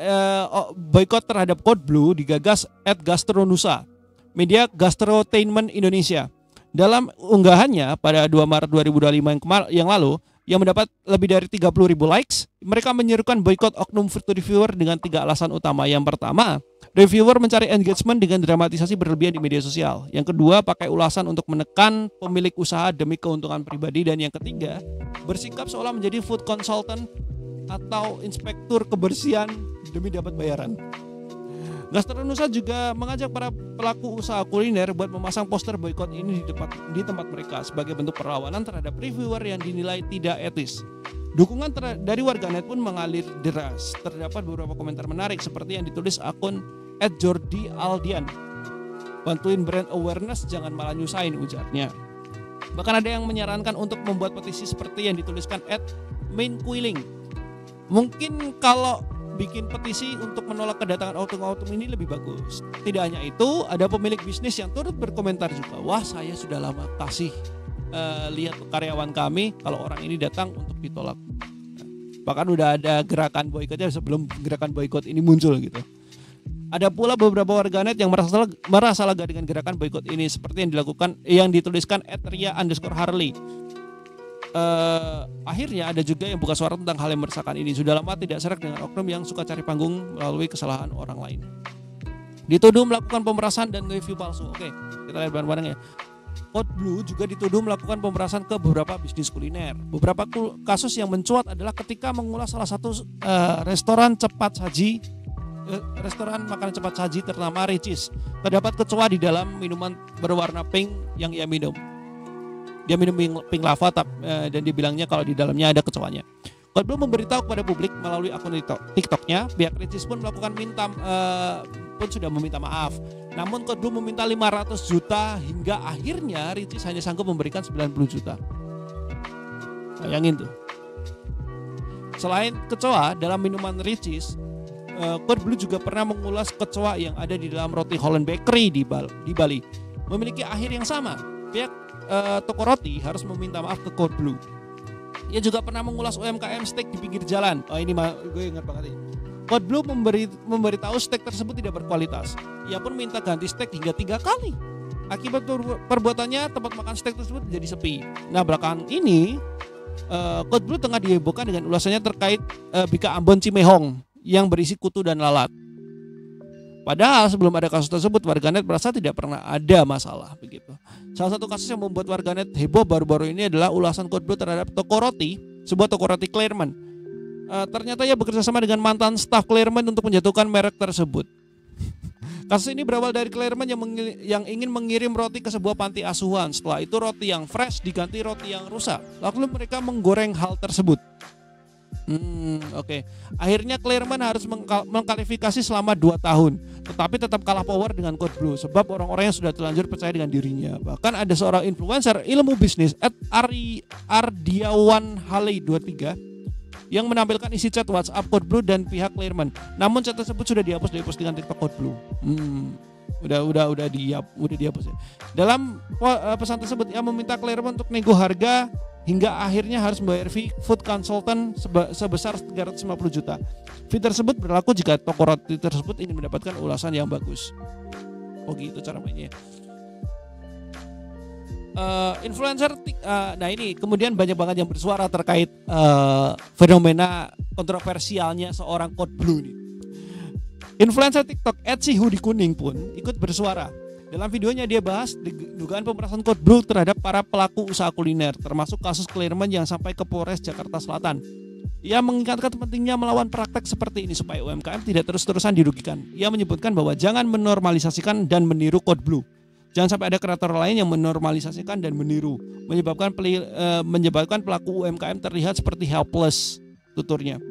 A: boikot terhadap Code Blue digagas @gastronusa, media gastrotainment Indonesia. Dalam unggahannya pada 2 Maret 2025 yang lalu yang mendapat lebih dari 30.000 likes, mereka menyerukan boikot oknum food reviewer dengan 3 alasan utama. Yang pertama, reviewer mencari engagement dengan dramatisasi berlebihan di media sosial. Yang kedua, pakai ulasan untuk menekan pemilik usaha demi keuntungan pribadi. Dan yang ketiga, bersikap seolah menjadi food consultant atau inspektur kebersihan demi dapat bayaran. Gastronusa juga mengajak para pelaku usaha kuliner buat memasang poster boikot ini di tempat mereka sebagai bentuk perlawanan terhadap reviewer yang dinilai tidak etis. Dukungan dari warganet pun mengalir deras. Terdapat beberapa komentar menarik seperti yang ditulis akun @jordialdian. Bantuin brand awareness, jangan malah nyusahin, ujarnya. Bahkan ada yang menyarankan untuk membuat petisi seperti yang dituliskan @mainquilling. Mungkin kalau bikin petisi untuk menolak kedatangan autumn ini lebih bagus. Tidak hanya itu, ada pemilik bisnis yang turut berkomentar juga. Wah, saya sudah lama kasih lihat karyawan kami kalau orang ini datang untuk ditolak. Bahkan udah ada gerakan boikotnya sebelum gerakan boikot ini muncul gitu. Ada pula beberapa warganet yang merasa lega dengan gerakan boikot ini, seperti yang dituliskan @ria_harley. Akhirnya ada juga yang buka suara tentang hal yang meresahkan ini. Sudah lama tidak serak dengan oknum yang suka cari panggung melalui kesalahan orang lain. Dituduh melakukan pemerasan dan review palsu. Oke, kita lihat bareng-bareng ya. Codeblue juga dituduh melakukan pemerasan ke beberapa bisnis kuliner. Beberapa kasus yang mencuat adalah ketika mengulas salah satu restoran makanan cepat saji ternama Ricis. Terdapat kecoa di dalam minuman berwarna pink yang ia minum. Dia minum pink lava dan dibilangnya kalau di dalamnya ada kecoanya. Codeblue memberitahu kepada publik melalui akun TikToknya. Pihak Ricis pun sudah meminta maaf. Namun Codeblue meminta 500 juta hingga akhirnya Ricis hanya sanggup memberikan 90 juta. Bayangin tuh. Selain kecoa dalam minuman Ricis, Codeblue juga pernah mengulas kecoa yang ada di dalam roti Holland Bakery di Bali. Memiliki akhir yang sama. Pihak toko roti harus meminta maaf ke Codeblue. Ia juga pernah mengulas UMKM steak di pinggir jalan. Oh, ini gue ingat banget ini. Codeblue memberitahu steak tersebut tidak berkualitas. Ia pun minta ganti steak hingga 3 kali. Akibat perbuatannya, tempat makan steak tersebut menjadi sepi. Nah, belakangan ini Codeblue tengah dihebohkan dengan ulasannya terkait Bika Ambon Cimehong yang berisi kutu dan lalat. Padahal sebelum ada kasus tersebut, warganet merasa tidak pernah ada masalah begitu. Salah satu kasus yang membuat warganet heboh baru-baru ini adalah ulasan Codeblue terhadap toko roti, sebuah toko roti Claremont. Ternyata ia bekerja sama dengan mantan staf Claremont untuk menjatuhkan merek tersebut. Kasus ini berawal dari Claremont yang ingin mengirim roti ke sebuah panti asuhan. Setelah itu roti yang fresh diganti roti yang rusak. Lalu mereka menggoreng hal tersebut. Oke. Akhirnya Claremont harus mengklarifikasi selama 2 tahun, tetapi tetap kalah power dengan Codeblue sebab orang-orang yang sudah terlanjur percaya dengan dirinya. Bahkan ada seorang influencer ilmu bisnis @ardiawanhaley23 yang menampilkan isi chat WhatsApp Codeblue dan pihak Claremont. Namun chat tersebut sudah dihapus dari postingan TikTok Codeblue. Udah dihapus ya. Dalam pesan tersebut ia meminta Claremont untuk nego harga hingga akhirnya harus membayar fee food consultant sebesar 350 juta. Fee tersebut berlaku jika toko roti tersebut ingin mendapatkan ulasan yang bagus. Oh gitu cara mainnya. Influencer, nah ini kemudian banyak banget yang bersuara terkait fenomena kontroversialnya seorang Codeblue ini. Influencer TikTok @sihudikuning pun ikut bersuara. Dalam videonya dia bahas dugaan pemerasan Codeblue terhadap para pelaku usaha kuliner, termasuk kasus Claremont yang sampai ke Polres Jakarta Selatan. Ia mengingatkan pentingnya melawan praktek seperti ini supaya UMKM tidak terus-terusan dirugikan. Ia menyebutkan bahwa jangan menormalisasikan dan meniru Codeblue. Jangan sampai ada kreator lain yang menormalisasikan dan meniru, menyebabkan pelaku UMKM terlihat seperti helpless, tuturnya.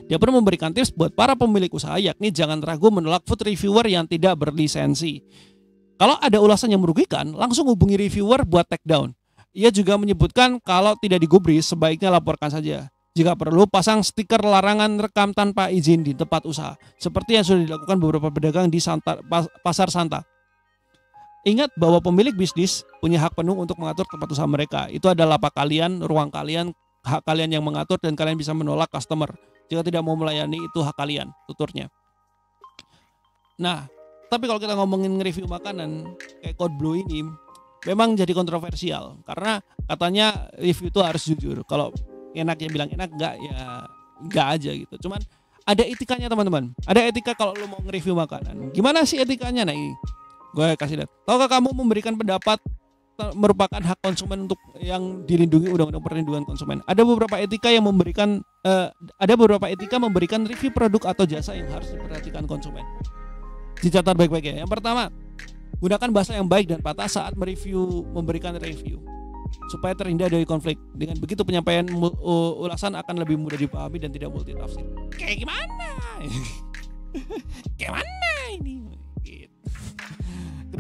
A: Dia pun memberikan tips buat para pemilik usaha, yakni jangan ragu menolak food reviewer yang tidak berlisensi. Kalau ada ulasan yang merugikan, langsung hubungi reviewer buat take down. Ia juga menyebutkan kalau tidak digubris, sebaiknya laporkan saja. Jika perlu, pasang stiker larangan rekam tanpa izin di tempat usaha, seperti yang sudah dilakukan beberapa pedagang di Pasar Santa. Ingat bahwa pemilik bisnis punya hak penuh untuk mengatur tempat usaha mereka. Itu adalah lapak kalian, ruang kalian, hak kalian yang mengatur, dan kalian bisa menolak customer. Jika tidak mau melayani, itu hak kalian, tuturnya. Nah, tapi kalau kita ngomongin nge-review makanan kayak Codeblue ini, memang jadi kontroversial. Karena katanya review itu harus jujur. Kalau enak ya bilang enak, enggak ya enggak aja gitu. Cuman ada etikanya teman-teman. Ada etika kalau lo mau nge-review makanan. Gimana sih etikanya? Nah ini gue kasih lihat. Tahukah kamu memberikan pendapat merupakan hak konsumen untuk yang dilindungi Undang-Undang Perlindungan Konsumen. Ada beberapa etika memberikan review produk atau jasa yang harus diperhatikan konsumen. Dicatat baik-baik ya. Yang pertama, gunakan bahasa yang baik dan patah saat memberikan review supaya terhindar dari konflik. Dengan begitu penyampaian ulasan akan lebih mudah dipahami dan tidak multitafsir. Kayak gimana? Kayak mana ini?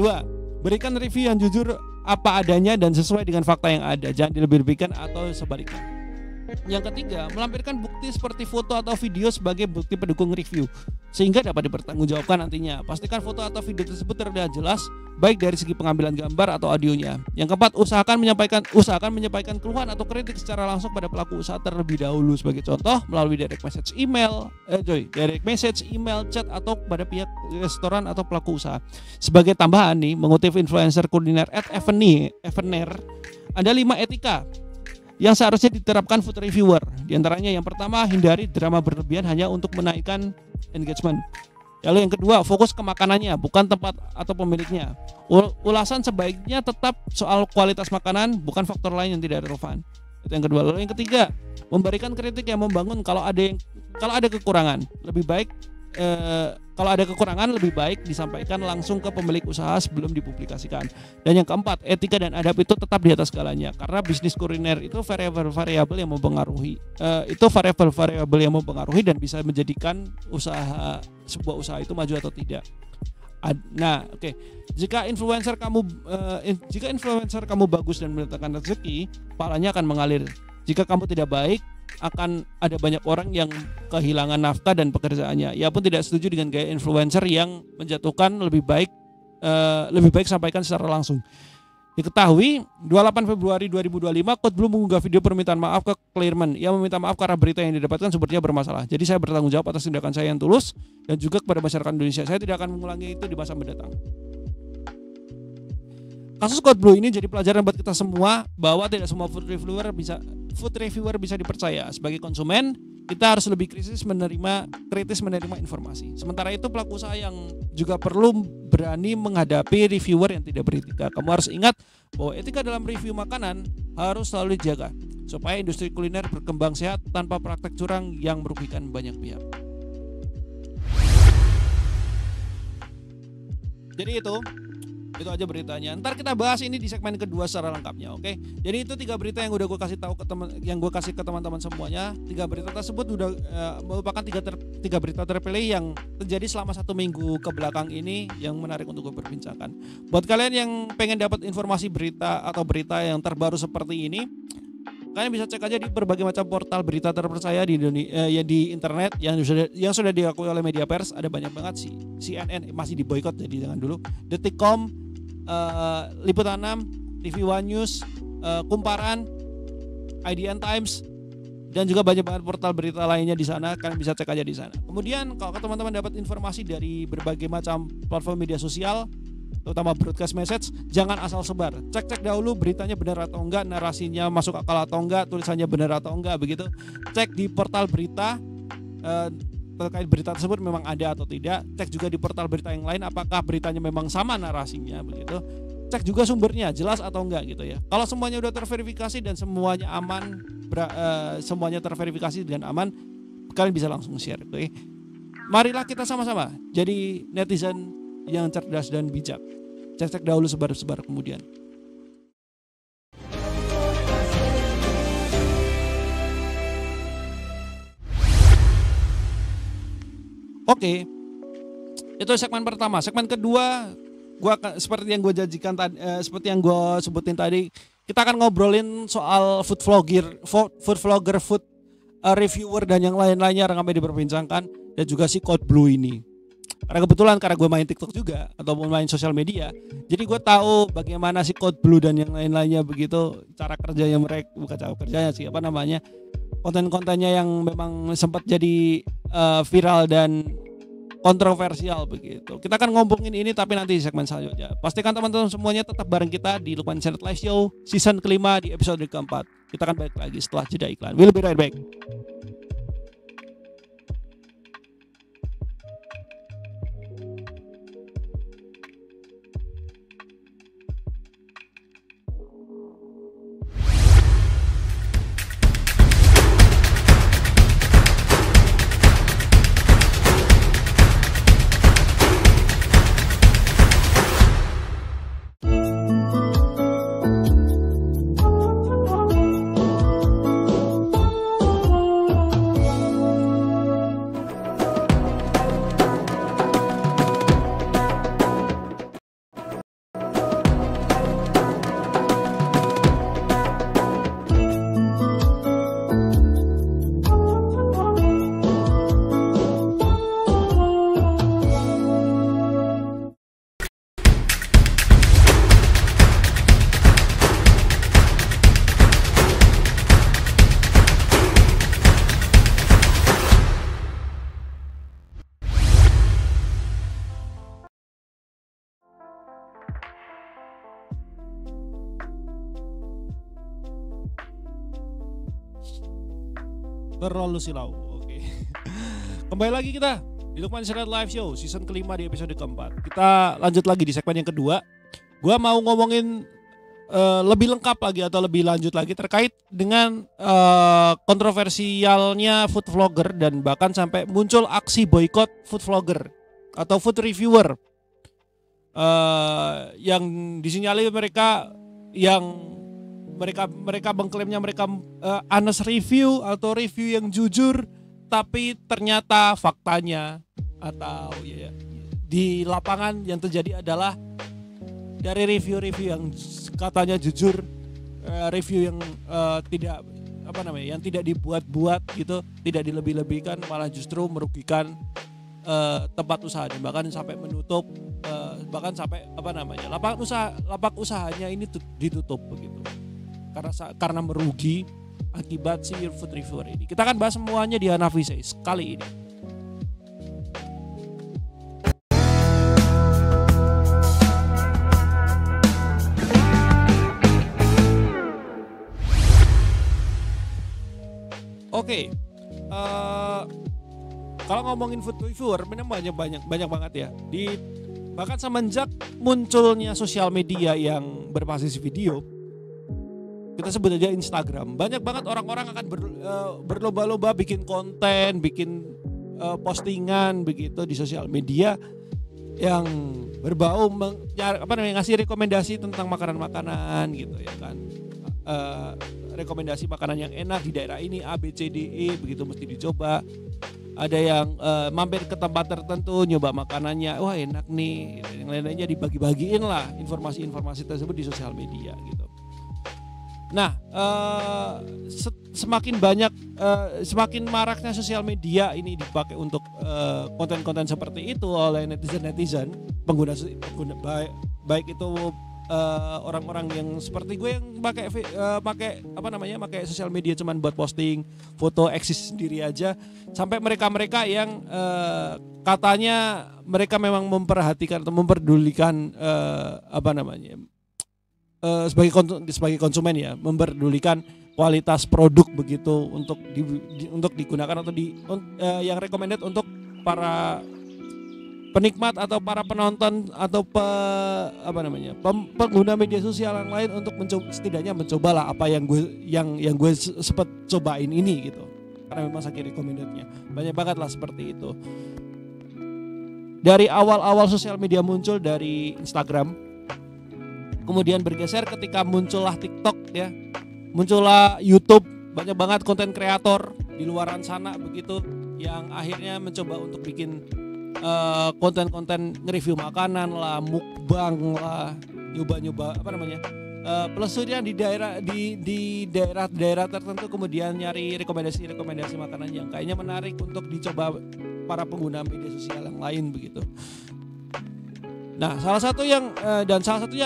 A: kedua, berikan review yang jujur apa adanya dan sesuai dengan fakta yang ada, jangan dilebih-lebihkan atau sebaliknya. Yang ketiga, melampirkan bukti seperti foto atau video sebagai bukti pendukung review sehingga dapat dipertanggungjawabkan nantinya. Pastikan foto atau video tersebut terlihat jelas baik dari segi pengambilan gambar atau audionya. Yang keempat, usahakan menyampaikan keluhan atau kritik secara langsung pada pelaku usaha terlebih dahulu. Sebagai contoh, melalui direct message email, chat atau pada pihak restoran atau pelaku usaha. Sebagai tambahan nih, mengutip influencer kuliner @evener, ada 5 etika yang seharusnya diterapkan food reviewer. Di antaranya yang pertama, hindari drama berlebihan hanya untuk menaikkan engagement. Lalu yang kedua, fokus ke makanannya, bukan tempat atau pemiliknya. Ulasan sebaiknya tetap soal kualitas makanan, bukan faktor lain yang tidak relevan. Itu yang kedua. Lalu yang ketiga, memberikan kritik yang membangun kalau ada kekurangan. Kalau ada kekurangan lebih baik disampaikan langsung ke pemilik usaha sebelum dipublikasikan. Dan yang keempat, etika dan adab itu tetap di atas segalanya, karena bisnis kuliner itu variabel yang mempengaruhi. Dan bisa menjadikan sebuah usaha itu maju atau tidak. Nah, oke. Jika influencer kamu bagus dan mendatangkan rezeki, pahalanya akan mengalir. Jika kamu tidak baik, akan ada banyak orang yang kehilangan nafkah dan pekerjaannya. Ia pun tidak setuju dengan gaya influencer yang menjatuhkan lebih baik sampaikan secara langsung. Diketahui 28 Februari 2025 Codeblue mengunggah video permintaan maaf ke Clearman. Ia meminta maaf karena berita yang didapatkan sepertinya bermasalah. Jadi saya bertanggung jawab atas tindakan saya yang tulus dan juga kepada masyarakat Indonesia. Saya tidak akan mengulangi itu di masa mendatang. Kasus Codeblue ini jadi pelajaran buat kita semua bahwa tidak semua food reviewer bisa dipercaya. Sebagai konsumen, kita harus lebih kritis menerima informasi. Sementara itu pelaku usaha yang juga perlu berani menghadapi reviewer yang tidak beretika. Kamu harus ingat bahwa etika dalam review makanan harus selalu dijaga supaya industri kuliner berkembang sehat tanpa praktek curang yang merugikan banyak pihak. Jadi itu aja beritanya. Ntar kita bahas ini di segmen kedua secara lengkapnya, oke? Jadi itu 3 berita yang udah gue kasih tahu ke teman-teman semuanya. 3 berita tersebut udah merupakan 3 berita terpilih yang terjadi selama 1 minggu ke belakang ini yang menarik untuk gue perbincangkan. Buat kalian yang pengen dapat informasi berita atau berita yang terbaru seperti ini, kalian bisa cek aja di berbagai macam portal berita terpercaya di internet yang sudah diakui oleh media pers. Ada banyak banget sih. CNN masih diboikot, jadi jangan dulu. Detikcom, Liputan 6, TV One News, Kumparan, IDN Times, dan juga banyak banget portal berita lainnya di sana. Kalian bisa cek aja di sana. Kemudian kalau teman-teman dapat informasi dari berbagai macam platform media sosial, terutama broadcast message, jangan asal sebar. Cek dahulu beritanya benar atau enggak, narasinya masuk akal atau enggak, tulisannya benar atau enggak, begitu. Cek di portal berita terkait berita tersebut memang ada atau tidak. Cek juga di portal berita yang lain apakah beritanya memang sama narasinya, begitu. Cek juga sumbernya jelas atau enggak gitu ya. Kalau semuanya udah terverifikasi dan semuanya aman, semuanya terverifikasi dan aman, kalian bisa langsung share, oke? Marilah kita sama-sama jadi netizen yang cerdas dan bijak. Cek dahulu, sebar kemudian. Oke, itu segmen pertama. Segmen kedua, seperti yang gue janjikan tadi, seperti yang gue sebutin tadi, kita akan ngobrolin soal food vlogger, food reviewer dan yang lain-lainnya yang ramai diperbincangkan, dan juga si Codeblue ini. Karena kebetulan gue main TikTok juga ataupun main sosial media, jadi gue tahu bagaimana si Codeblue dan yang lain-lainnya begitu, cara kerjanya mereka, bukan cara kerjanya sih, konten-kontennya yang memang sempat jadi viral dan kontroversial begitu. Kita akan ngomongin ini tapi nanti di segmen selanjutnya. Pastikan teman-teman semuanya tetap bareng kita di Lukman Channel Live Show season kelima di episode keempat. Kita akan balik lagi setelah jeda iklan. We'll be right back. Terlalu silau. Oke. Kembali lagi kita di Lukman Internet Live Show season kelima di episode keempat. Kita lanjut lagi di segmen yang kedua. Gua mau ngomongin lebih lengkap lagi atau lebih lanjut lagi terkait dengan kontroversialnya food vlogger dan bahkan sampai muncul aksi boykot food vlogger atau food reviewer yang disinyalir mereka mengklaimnya mereka honest review atau review yang jujur, tapi ternyata faktanya atau di lapangan yang terjadi adalah dari review-review yang katanya jujur, review yang yang tidak dibuat-buat gitu, tidak dilebih-lebihkan, malah justru merugikan tempat usahanya, bahkan sampai menutup, bahkan sampai lapak usahanya ini ditutup begitu. Karena merugi akibat si food reviewer ini. Kita akan bahas semuanya di Hanafi Says kali ini. Oke. Kalau ngomongin food reviewer memang banyak banget ya. Bahkan semenjak munculnya sosial media yang berbasis video, kita sebut aja Instagram, banyak banget orang-orang akan berlomba-lomba bikin konten, bikin postingan begitu di sosial media yang berbau ngasih rekomendasi tentang makanan-makanan gitu ya kan. Rekomendasi makanan yang enak di daerah ini A, B, C, D, E begitu mesti dicoba. Ada yang mampir ke tempat tertentu nyoba makanannya, wah enak nih. Yang lain-lainnya dibagi-bagiin lah informasi-informasi tersebut di sosial media gitu. Nah, semakin maraknya sosial media ini dipakai untuk konten-konten seperti itu oleh netizen pengguna baik itu orang-orang yang seperti gue yang pakai sosial media cuman buat posting foto eksis sendiri aja, sampai mereka yang katanya mereka memang memperhatikan atau memperdulikan sebagai konsumen ya, memperdulikan kualitas produk begitu untuk digunakan atau yang recommended untuk para penikmat atau para penonton atau pengguna media sosial yang lain untuk setidaknya mencobalah apa yang gue sempat cobain ini gitu, karena memang saking recommendednya banyak banget lah seperti itu. Dari awal-awal sosial media muncul dari Instagram, kemudian bergeser ketika muncullah TikTok ya, muncullah YouTube, banyak banget konten kreator di luaran sana begitu yang akhirnya mencoba untuk bikin konten-konten nge-review makanan lah, mukbang lah, nyoba-nyoba pelestarian di daerah tertentu, kemudian nyari rekomendasi makanan yang kayaknya menarik untuk dicoba para pengguna media sosial yang lain begitu. Nah, salah satunya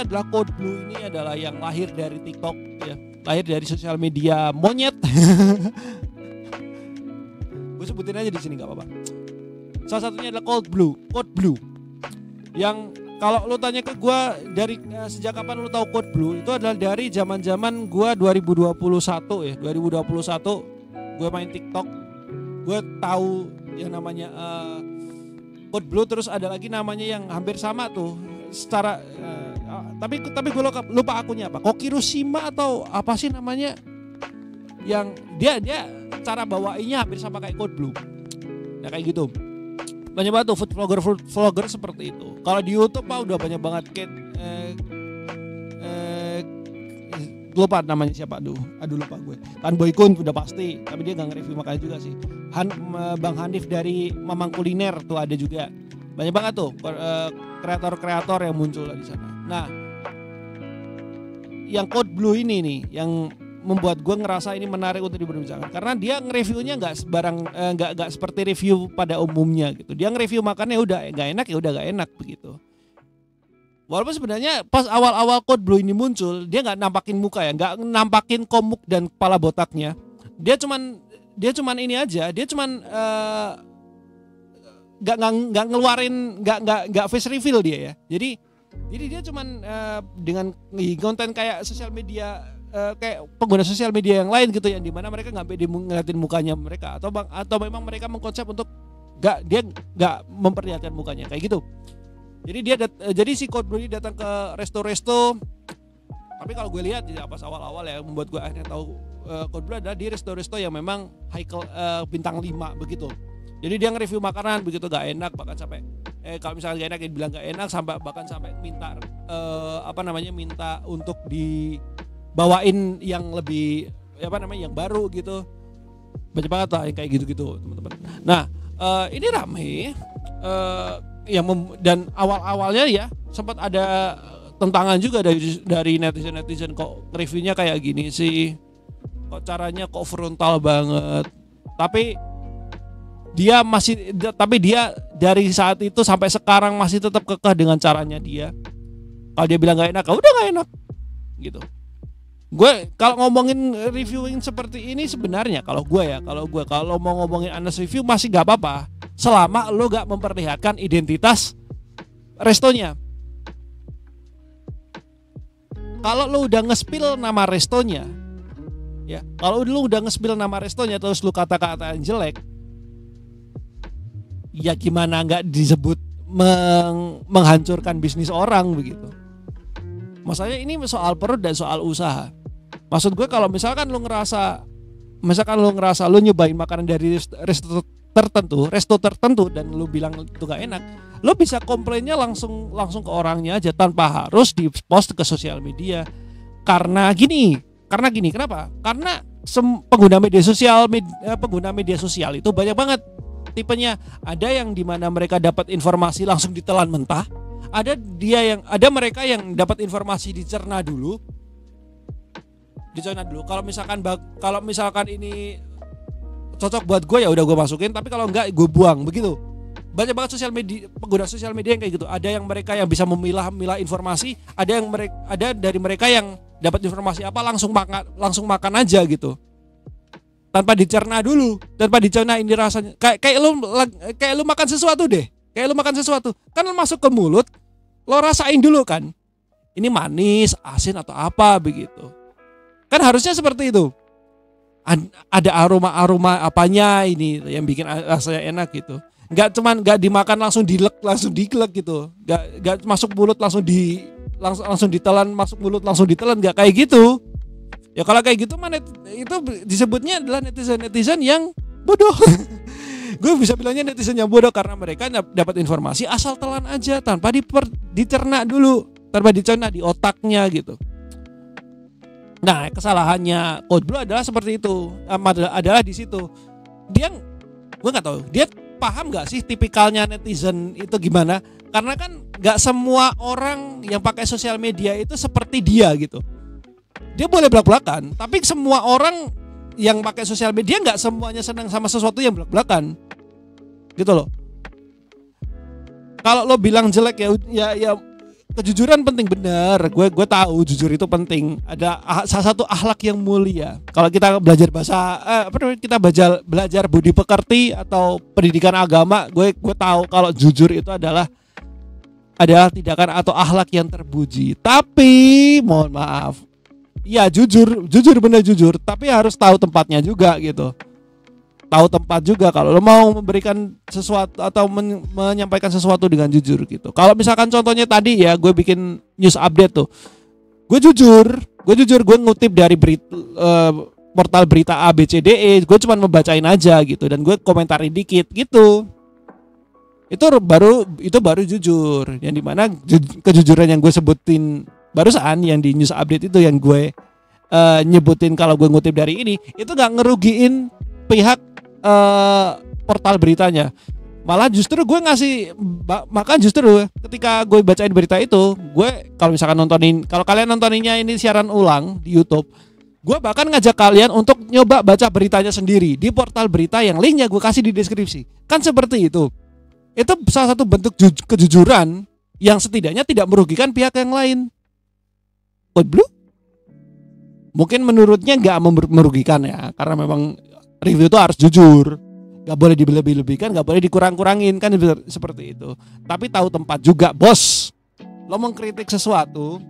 A: adalah Code Blue. Ini adalah yang lahir dari TikTok ya, lahir dari sosial media monyet. Gue sebutin aja di sini nggak apa-apa. Salah satunya adalah Code Blue. Yang kalau lo tanya ke gue dari sejak kapan lo tahu Code Blue, itu adalah dari zaman gue 2021 ya. 2021 gue main TikTok, gue tahu yang namanya Code Blue, terus ada lagi namanya yang hampir sama tuh secara tapi gue lupa akunnya apa, Kokirushima atau apa sih namanya, yang dia cara bawainya hampir sama kayak Code Blue ya, kayak gitu. Banyak banget tuh food vlogger seperti itu. Kalau di YouTube udah banyak banget lupa namanya siapa, aduh lupa gue. Tan Boy Kun udah pasti, tapi dia gak nge-review makanan juga sih. Bang Hanif dari Mamang Kuliner tuh ada juga. Banyak banget tuh kreator-kreator yang muncul di sana. Nah, yang Code Blue ini nih yang membuat gue ngerasa ini menarik untuk diperbincangkan, karena dia nge-reviewnya nggak seperti review pada umumnya gitu. Dia nge-review makannya udah nggak enak ya udah nggak enak begitu. Walaupun sebenarnya pas awal-awal Code Blue ini muncul, dia nggak nampakin muka ya, nggak nampakin komuk dan kepala botaknya. Dia cuman ini aja, dia cuman nggak ngeluarin nggak face reveal dia ya. Jadi dia cuman dengan konten kayak sosial media kayak pengguna sosial media yang lain gitu, yang dimana mereka nggak pede ngeliatin mukanya mereka, atau memang mereka mengkonsep untuk nggak memperlihatkan mukanya kayak gitu. Jadi jadi si Coldblue ini datang ke resto-resto. Tapi kalau gue lihat ya pas awal-awal ya, membuat gue akhirnya tahu Coldblue adalah di resto-resto yang memang bintang 5 begitu. Jadi dia nge-review makanan begitu gak enak, bahkan sampai kalau misalnya gak enak dia bilang gak enak, bahkan sampai minta minta untuk dibawain yang lebih yang baru gitu. Banyak banget lah yang kayak gitu-gitu teman-teman. Nah ini rame dan awal-awalnya ya sempat ada tentangan juga dari netizen kok reviewnya kayak gini sih, kok caranya kok frontal banget. Tapi dia dari saat itu sampai sekarang masih tetap kekeh dengan caranya dia. Kalau dia bilang gak enak, udah gak enak gitu. Gue kalau ngomongin reviewing seperti ini sebenarnya kalau mau ngomongin honest review masih gak apa-apa selama lo gak memperlihatkan identitas restonya. Kalau lo udah nge-spill nama restonya, ya kalau lo udah nge-spill nama restonya terus lo kata-kata yang jelek, ya gimana nggak disebut menghancurkan bisnis orang begitu. Masalahnya ini soal perut dan soal usaha. Maksud gue kalau misalkan lo ngerasa lo nyobain makanan dari resto tertentu dan lo bilang itu gak enak, lo bisa komplainnya langsung ke orangnya aja tanpa harus di-post ke sosial media. Karena gini, kenapa? Karena pengguna media sosial itu banyak banget tipenya. Ada yang dimana mereka dapat informasi langsung ditelan mentah, ada mereka yang dapat informasi dicerna dulu. Kalau misalkan ini cocok buat gue ya udah gue masukin, tapi kalau enggak gue buang begitu. Banyak banget pengguna sosial media yang kayak gitu. Ada yang mereka yang bisa memilah informasi, ada dari mereka yang dapat informasi apa langsung makan aja gitu. Tanpa dicerna dulu, tanpa dicerna ini rasanya. Kayak lu makan sesuatu deh. Kan lu masuk ke mulut, lo rasain dulu kan. Ini manis, asin atau apa begitu. Kan harusnya seperti itu. Ada aroma apanya ini yang bikin rasanya enak gitu. Enggak dimakan langsung diglek gitu. Enggak masuk mulut langsung ditelan, masuk mulut langsung ditelan, enggak kayak gitu. Ya kalau kayak gitu itu disebutnya adalah netizen yang bodoh. Gue bisa bilangnya netizen yang bodoh karena mereka dapat informasi asal telan aja tanpa dicerna dulu, tanpa dicerna di otaknya gitu. Nah, kesalahannya Coldblue adalah seperti itu, adalah di situ. Gue nggak tahu, dia paham nggak sih tipikalnya netizen itu gimana? Karena kan nggak semua orang yang pakai sosial media itu seperti dia gitu. Dia boleh belak-belakan, tapi semua orang yang pakai sosial media nggak semuanya senang sama sesuatu yang belak-belakan, gitu loh. Kalau lo bilang jelek ya kejujuran penting, bener. Gue tahu jujur itu penting. Ada salah satu akhlak yang mulia. Kalau kita belajar belajar budi pekerti atau pendidikan agama, gue tahu kalau jujur itu adalah tindakan atau akhlak yang terpuji. Tapi mohon maaf, ya jujur bener jujur, tapi harus tahu tempatnya juga gitu. Tahu tempat juga kalau lo mau memberikan sesuatu atau menyampaikan sesuatu dengan jujur gitu. Kalau misalkan contohnya tadi ya, gue bikin news update tuh, gue jujur gue ngutip dari portal berita ABCDE, gue cuma membacain aja gitu dan gue komentarin dikit gitu. Itu baru jujur. Yang dimana kejujuran yang gue sebutin barusan yang di news update itu yang gue nyebutin kalau gue ngutip dari ini, itu gak ngerugiin pihak portal beritanya. Malah justru gue ketika gue bacain berita itu, gue kalau kalian nontoninnya ini siaran ulang di YouTube, gue bahkan ngajak kalian untuk nyoba baca beritanya sendiri di portal berita yang linknya gue kasih di deskripsi. Kan seperti itu. Itu salah satu bentuk kejujuran yang setidaknya tidak merugikan pihak yang lain. Coldblue mungkin menurutnya nggak merugikan ya, karena memang review itu harus jujur, nggak boleh dilebih-lebihkan, nggak boleh dikurang-kurangin, kan seperti itu. Tapi tahu tempat juga, bos. Lo mengkritik sesuatu,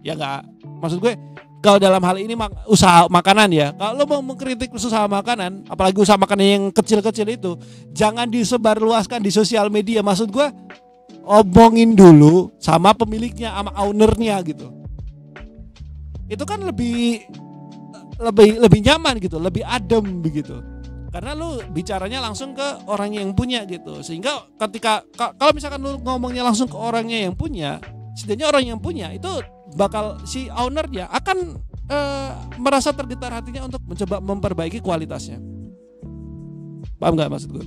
A: ya nggak, maksud gue kalau dalam hal ini usaha makanan ya, kalau lo mau mengkritik usaha makanan, apalagi usaha makanan yang kecil-kecil itu, jangan disebarluaskan di sosial media. Maksud gue, omongin dulu sama pemiliknya, sama ownernya gitu. Itu kan lebih nyaman gitu, lebih adem begitu. Karena lu bicaranya langsung ke orang yang punya gitu. Sehingga ketika kalau misalkan lu ngomongnya langsung ke orangnya yang punya, setidaknya orang yang punya itu bakal si ownernya akan merasa tergetar hatinya untuk mencoba memperbaiki kualitasnya. Paham nggak maksud gue?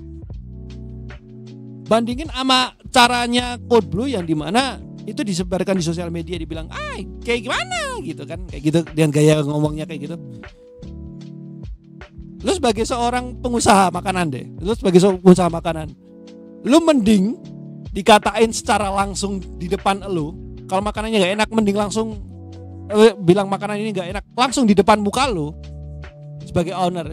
A: Bandingin sama caranya Code Blue yang dimana itu disebarkan di sosial media, dibilang kayak gimana gitu kan, kayak gitu, dan gaya ngomongnya kayak gitu. Lu sebagai seorang pengusaha makanan deh, lu mending dikatain secara langsung di depan lu. Kalau makanannya gak enak, mending langsung bilang makanan ini gak enak langsung di depan muka lu. Sebagai owner,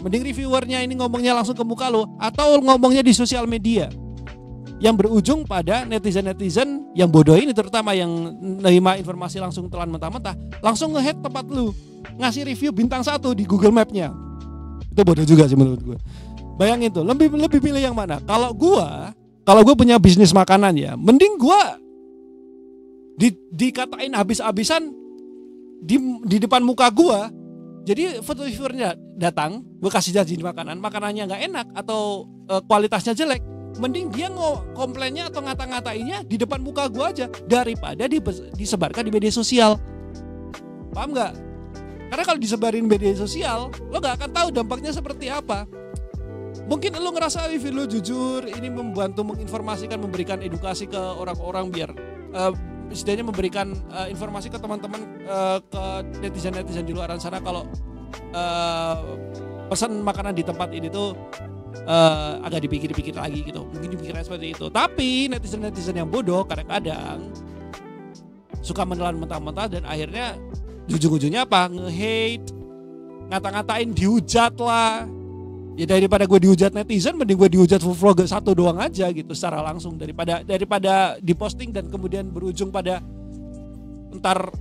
A: mending reviewernya ini ngomongnya langsung ke muka lu, atau ngomongnya di sosial media yang berujung pada netizen yang bodoh ini, terutama yang nerima informasi langsung telan mentah-mentah, langsung nge-head tempat lu, ngasih review bintang 1 di Google Map-nya. Itu bodoh juga sih menurut gue. Bayangin tuh, lebih pilih yang mana? Kalau gue punya bisnis makanan ya, mending gue dikatain habis-habisan di depan muka gue. Jadi food reviewernya datang, gue kasih janji makanannya nggak enak atau kualitasnya jelek, mending dia komplainnya atau ngata-ngatainnya di depan muka gue aja daripada disebarkan di media sosial. Paham nggak? Karena kalau disebarin media sosial, lo nggak akan tahu dampaknya seperti apa. Mungkin lo ngerasa review lo jujur, ini membantu menginformasikan, memberikan edukasi ke orang-orang biar setidaknya memberikan informasi ke teman-teman, ke netizen di luar sana kalau pesan makanan di tempat ini tuh agak dipikir-pikir lagi gitu. Mungkin dipikirnya seperti itu. Tapi netizen yang bodoh kadang-kadang suka menelan mentah-mentah dan akhirnya ujung-ujungnya apa? Nge-hate, ngata-ngatain, dihujat lah. Ya daripada gue dihujat netizen, mending gue dihujat food vlogger 1 doang aja gitu secara langsung, daripada diposting dan kemudian berujung pada ntar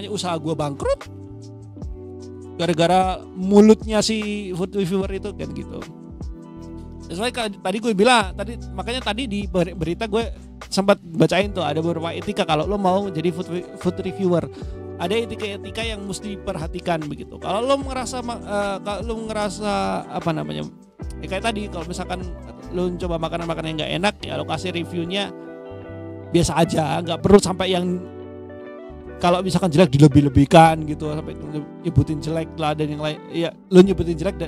A: usaha gue bangkrut gara-gara mulutnya si food reviewer itu kan gitu. Soalnya tadi gue bilang makanya tadi di berita gue sempat bacain tuh ada beberapa etika kalau lo mau jadi food reviewer. Ada etika yang mesti diperhatikan begitu. Kalau lo ngerasa kayak tadi, kalau misalkan lo coba makanan yang nggak enak, ya lo kasih reviewnya biasa aja, nggak perlu sampai yang kalau misalkan jelek dilebih-lebihkan gitu, sampai nyebutin jelek lah dan yang lain. Ya lo nyebutin jelek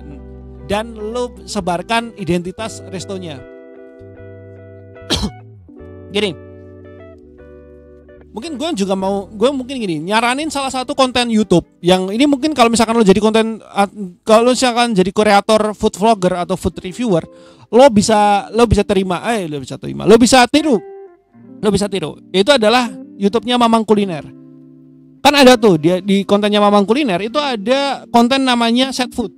A: dan lo sebarkan identitas restonya. Gini. Mungkin gue mungkin gini, nyaranin salah satu konten YouTube yang ini mungkin kalau misalkan lo jadi kalau misalkan jadi kreator food vlogger atau food reviewer, lo bisa tiru. Itu adalah YouTube-nya Mamang Kuliner. Kan ada tuh dia di kontennya Mamang Kuliner itu ada konten namanya Set Food.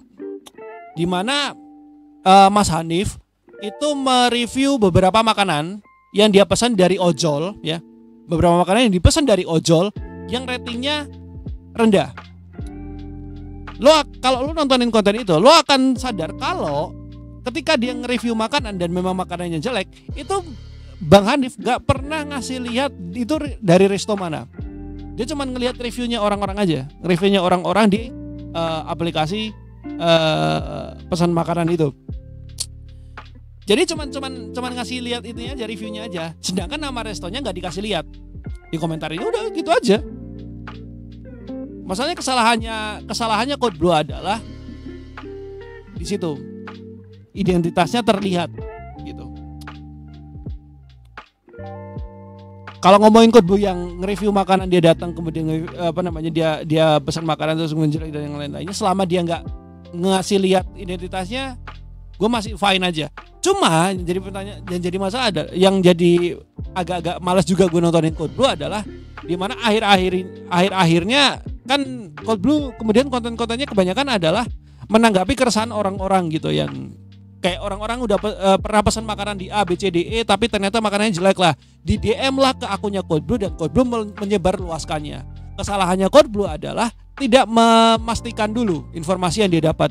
A: Di mana Mas Hanif itu mereview beberapa makanan yang dia pesan dari ojol ya. Beberapa makanan yang dipesan dari ojol yang ratingnya rendah. Kalau lo nontonin konten itu, lo akan sadar kalau ketika dia nge-review makanan dan memang makanannya jelek, itu Bang Hanif gak pernah ngasih lihat itu dari resto mana. Dia cuma ngelihat reviewnya orang-orang aja, reviewnya orang-orang di aplikasi pesan makanan itu. Jadi cuman ngasih lihat itunya aja, reviewnya aja. Sedangkan nama restonya nggak dikasih lihat. Di komentar ini udah gitu aja. Masalahnya kesalahannya Code Blue adalah di situ identitasnya terlihat gitu. Kalau ngomongin Code Blue yang nge-review makanan, dia datang kemudian dia pesan makanan terus menjelek dan yang lain-lainnya, selama dia nggak ngasih lihat identitasnya, gue masih fine aja. Cuma jadi pertanyaan dan jadi masalah ada yang jadi agak-agak malas juga gue nontonin Code Blue adalah di mana akhirnya kan Code Blue kemudian konten-kontennya kebanyakan adalah menanggapi keresahan orang-orang gitu, yang kayak orang-orang udah pernah pesan makanan di A, B, C, D, E tapi ternyata makanannya jelek lah, di DM lah ke akunnya Code Blue dan Code Blue menyebar luaskannya. Kesalahannya Coldblue adalah tidak memastikan dulu informasi yang dia dapat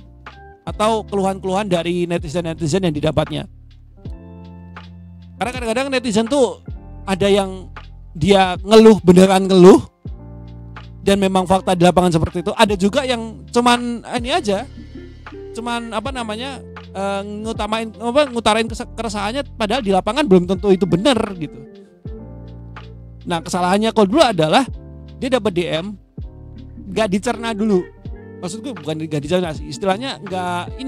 A: atau keluhan-keluhan dari netizen-netizen yang didapatnya. Karena kadang-kadang netizen tuh ada yang dia ngeluh, beneran ngeluh, dan memang fakta di lapangan seperti itu. Ada juga yang cuman ini aja, cuman ngutarain keresahannya, padahal di lapangan belum tentu itu benar gitu. Nah, kesalahannya Coldblue adalah dia dapat DM nggak dicerna dulu. Maksud gue bukan nggak dicerna sih, istilahnya nggak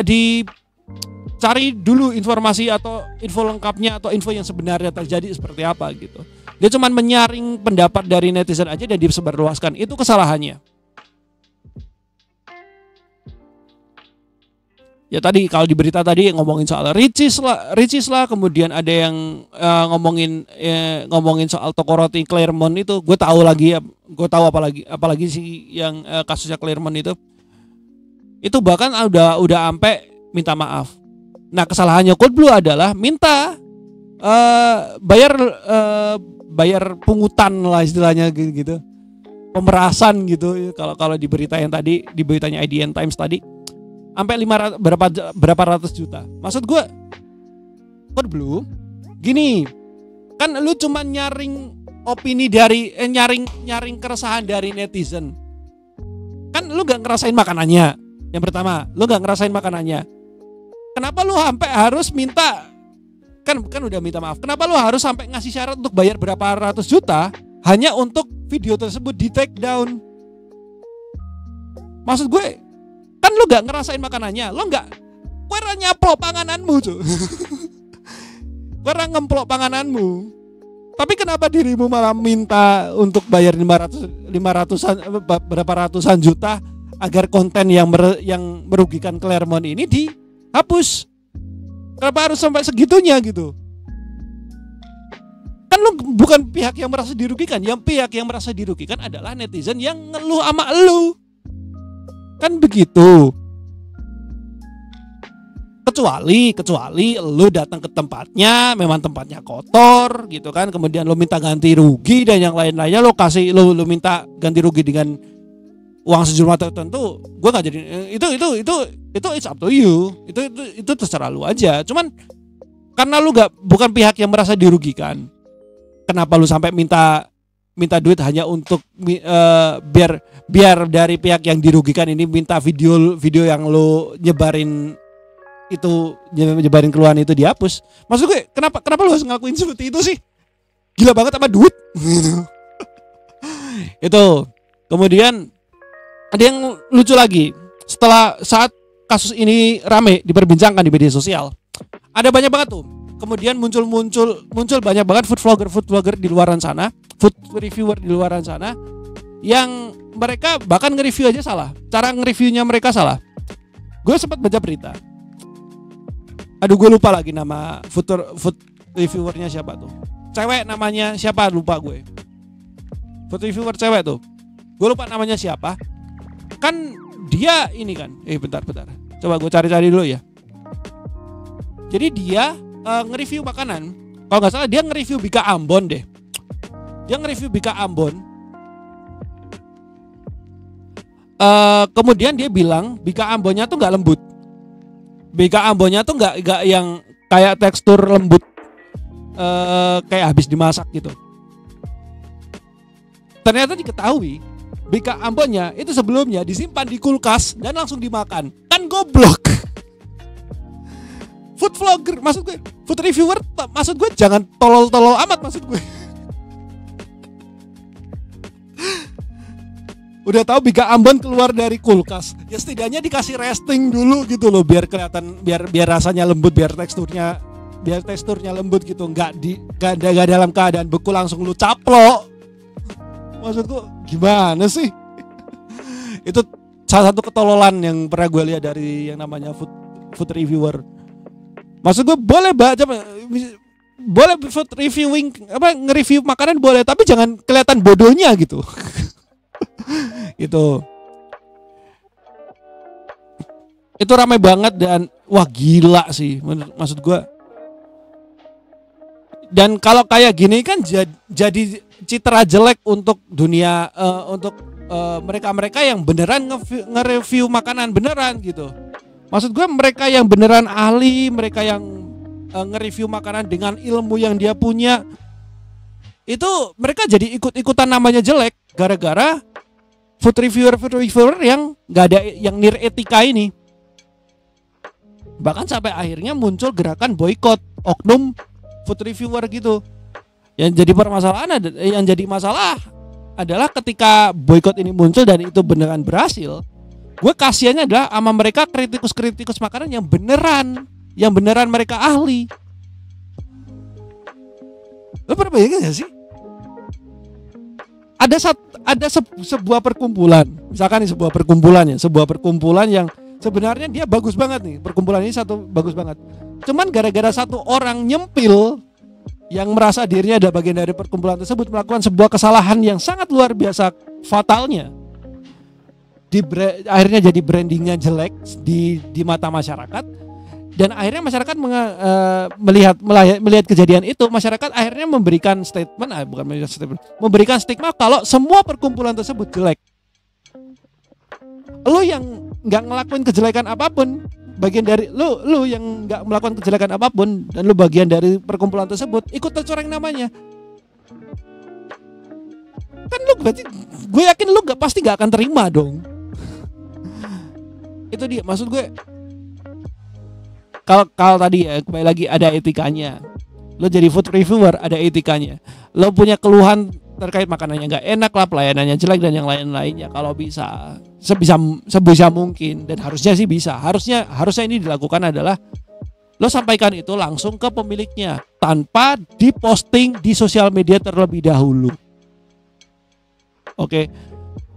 A: dicari dulu informasi atau info lengkapnya atau info yang sebenarnya terjadi seperti apa gitu. Dia cuma menyaring pendapat dari netizen aja dan disebarluaskan. Itu kesalahannya. Ya tadi kalau di berita tadi ngomongin soal Ricis lah, kemudian ada yang ngomongin soal toko roti Claremont itu, gue tahu apalagi sih yang kasusnya Claremont itu bahkan udah ampe minta maaf. Nah, kesalahannya Coldblue adalah minta bayar pungutan lah istilahnya gitu, pemerasan gitu. Kalau di berita yang tadi, di beritanya IDN Times tadi, sampai berapa ratus juta. Maksud gue, Coldblue gini, kan lu cuma nyaring opini dari nyaring keresahan dari netizen. Kan lu gak ngerasain makanannya. Yang pertama, lu gak ngerasain makanannya. Kenapa lu sampai harus minta, kan udah minta maaf. Kenapa lu harus sampai ngasih syarat untuk bayar berapa ratus juta hanya untuk video tersebut di take down? Maksud gue, kan lu gak ngerasain makanannya, lu gak, gue nyaplok pangananmu cuy. Gue ngemplok pangananmu. Tapi kenapa dirimu malah minta untuk bayar 500 berapa ratusan juta agar konten yang merugikan Claremont ini dihapus? Kenapa harus sampai segitunya gitu? Kan lu bukan pihak yang merasa dirugikan. Yang pihak yang merasa dirugikan adalah netizen yang ngeluh sama lu. Kan begitu. Kecuali lu datang ke tempatnya, memang tempatnya kotor gitu kan, kemudian lu minta ganti rugi dan yang lain-lainnya, lu minta ganti rugi dengan uang sejumlah tertentu, gue nggak jadi itu it's up to you, itu terserah lu aja. Cuman karena lu bukan pihak yang merasa dirugikan, kenapa lu sampai minta duit hanya untuk biar dari pihak yang dirugikan ini minta video yang lu nyebarin keluhan itu dihapus? Maksud gue, kenapa lu harus ngakuin seperti itu sih? Gila banget sama duit. Itu. Kemudian ada yang lucu lagi. Saat kasus ini rame diperbincangkan di media sosial, ada banyak banget tuh. Kemudian muncul banyak banget food vlogger di luaran sana, food reviewer di luaran sana, yang mereka bahkan nge-review aja salah. Cara nge-reviewnya mereka salah. Gue sempat baca berita. Aduh, gue lupa lagi nama food reviewernya siapa tuh. Cewek namanya siapa, lupa gue. Food reviewer cewek tuh, gue lupa namanya siapa. Kan dia ini kan, bentar. Coba gue cari dulu ya. Jadi dia nge-review makanan. Kalau nggak salah dia nge-review Bika Ambon deh. Kemudian dia bilang Bika Ambonnya tuh nggak lembut. Bika Ambonnya tuh nggak yang kayak tekstur lembut, kayak habis dimasak gitu. Ternyata diketahui Bika Ambonnya itu sebelumnya disimpan di kulkas dan langsung dimakan. Kan goblok. Food vlogger, maksud gue, food reviewer, maksud gue jangan tolol-tolol amat, maksud gue. Udah tahu Bika Ambon keluar dari kulkas, ya setidaknya dikasih resting dulu gitu loh, biar kelihatan, biar rasanya lembut, biar teksturnya lembut gitu, nggak dalam keadaan beku langsung lu caplok. Maksudku gimana sih? Itu salah satu ketololan yang pernah gue lihat dari yang namanya food reviewer. Maksud gue boleh food reviewing, nge-review makanan boleh, tapi jangan kelihatan bodohnya gitu. Itu ramai banget dan wah gila sih, maksud gue. Dan kalau kayak gini kan jadi citra jelek untuk dunia, untuk mereka-mereka yang beneran nge-review makanan beneran gitu. Maksud gue mereka yang beneran ahli, mereka yang nge-review makanan dengan ilmu yang dia punya, itu mereka jadi ikut-ikutan namanya jelek gara-gara food reviewer yang nggak ada yang etika ini. Bahkan sampai akhirnya muncul gerakan boykot oknum food reviewer gitu. Yang jadi masalah adalah ketika boykot ini muncul dan itu beneran berhasil, gue kasihannya adalah sama mereka kritikus makanan yang beneran mereka ahli. Lo pernah bayangin gak sih? Ada sebuah perkumpulan, misalkan nih sebuah perkumpulan yang sebenarnya dia bagus banget nih, perkumpulan ini bagus banget. Cuman gara-gara satu orang nyempil yang merasa dirinya ada bagian dari perkumpulan tersebut melakukan sebuah kesalahan yang sangat luar biasa fatalnya, akhirnya jadi brandingnya jelek di mata masyarakat, dan akhirnya masyarakat melihat kejadian itu, masyarakat akhirnya memberikan stigma kalau semua perkumpulan tersebut jelek. Lu yang nggak ngelakuin kejelekan apapun, bagian dari lu yang nggak melakukan kejelekan apapun dan lu bagian dari perkumpulan tersebut, ikut tercoreng namanya. Kan lu berarti, gue yakin lu pasti nggak akan terima dong. Itu dia maksud gue. Kalau tadi ya kembali lagi ada etikanya. Lo jadi food reviewer ada etikanya. Lo punya keluhan terkait makanannya nggak enak lah, pelayanannya jelek dan yang lain-lainnya. Kalau bisa sebisa mungkin, dan harusnya sih bisa. Harusnya ini dilakukan adalah lo sampaikan itu langsung ke pemiliknya tanpa diposting di sosial media terlebih dahulu. Oke.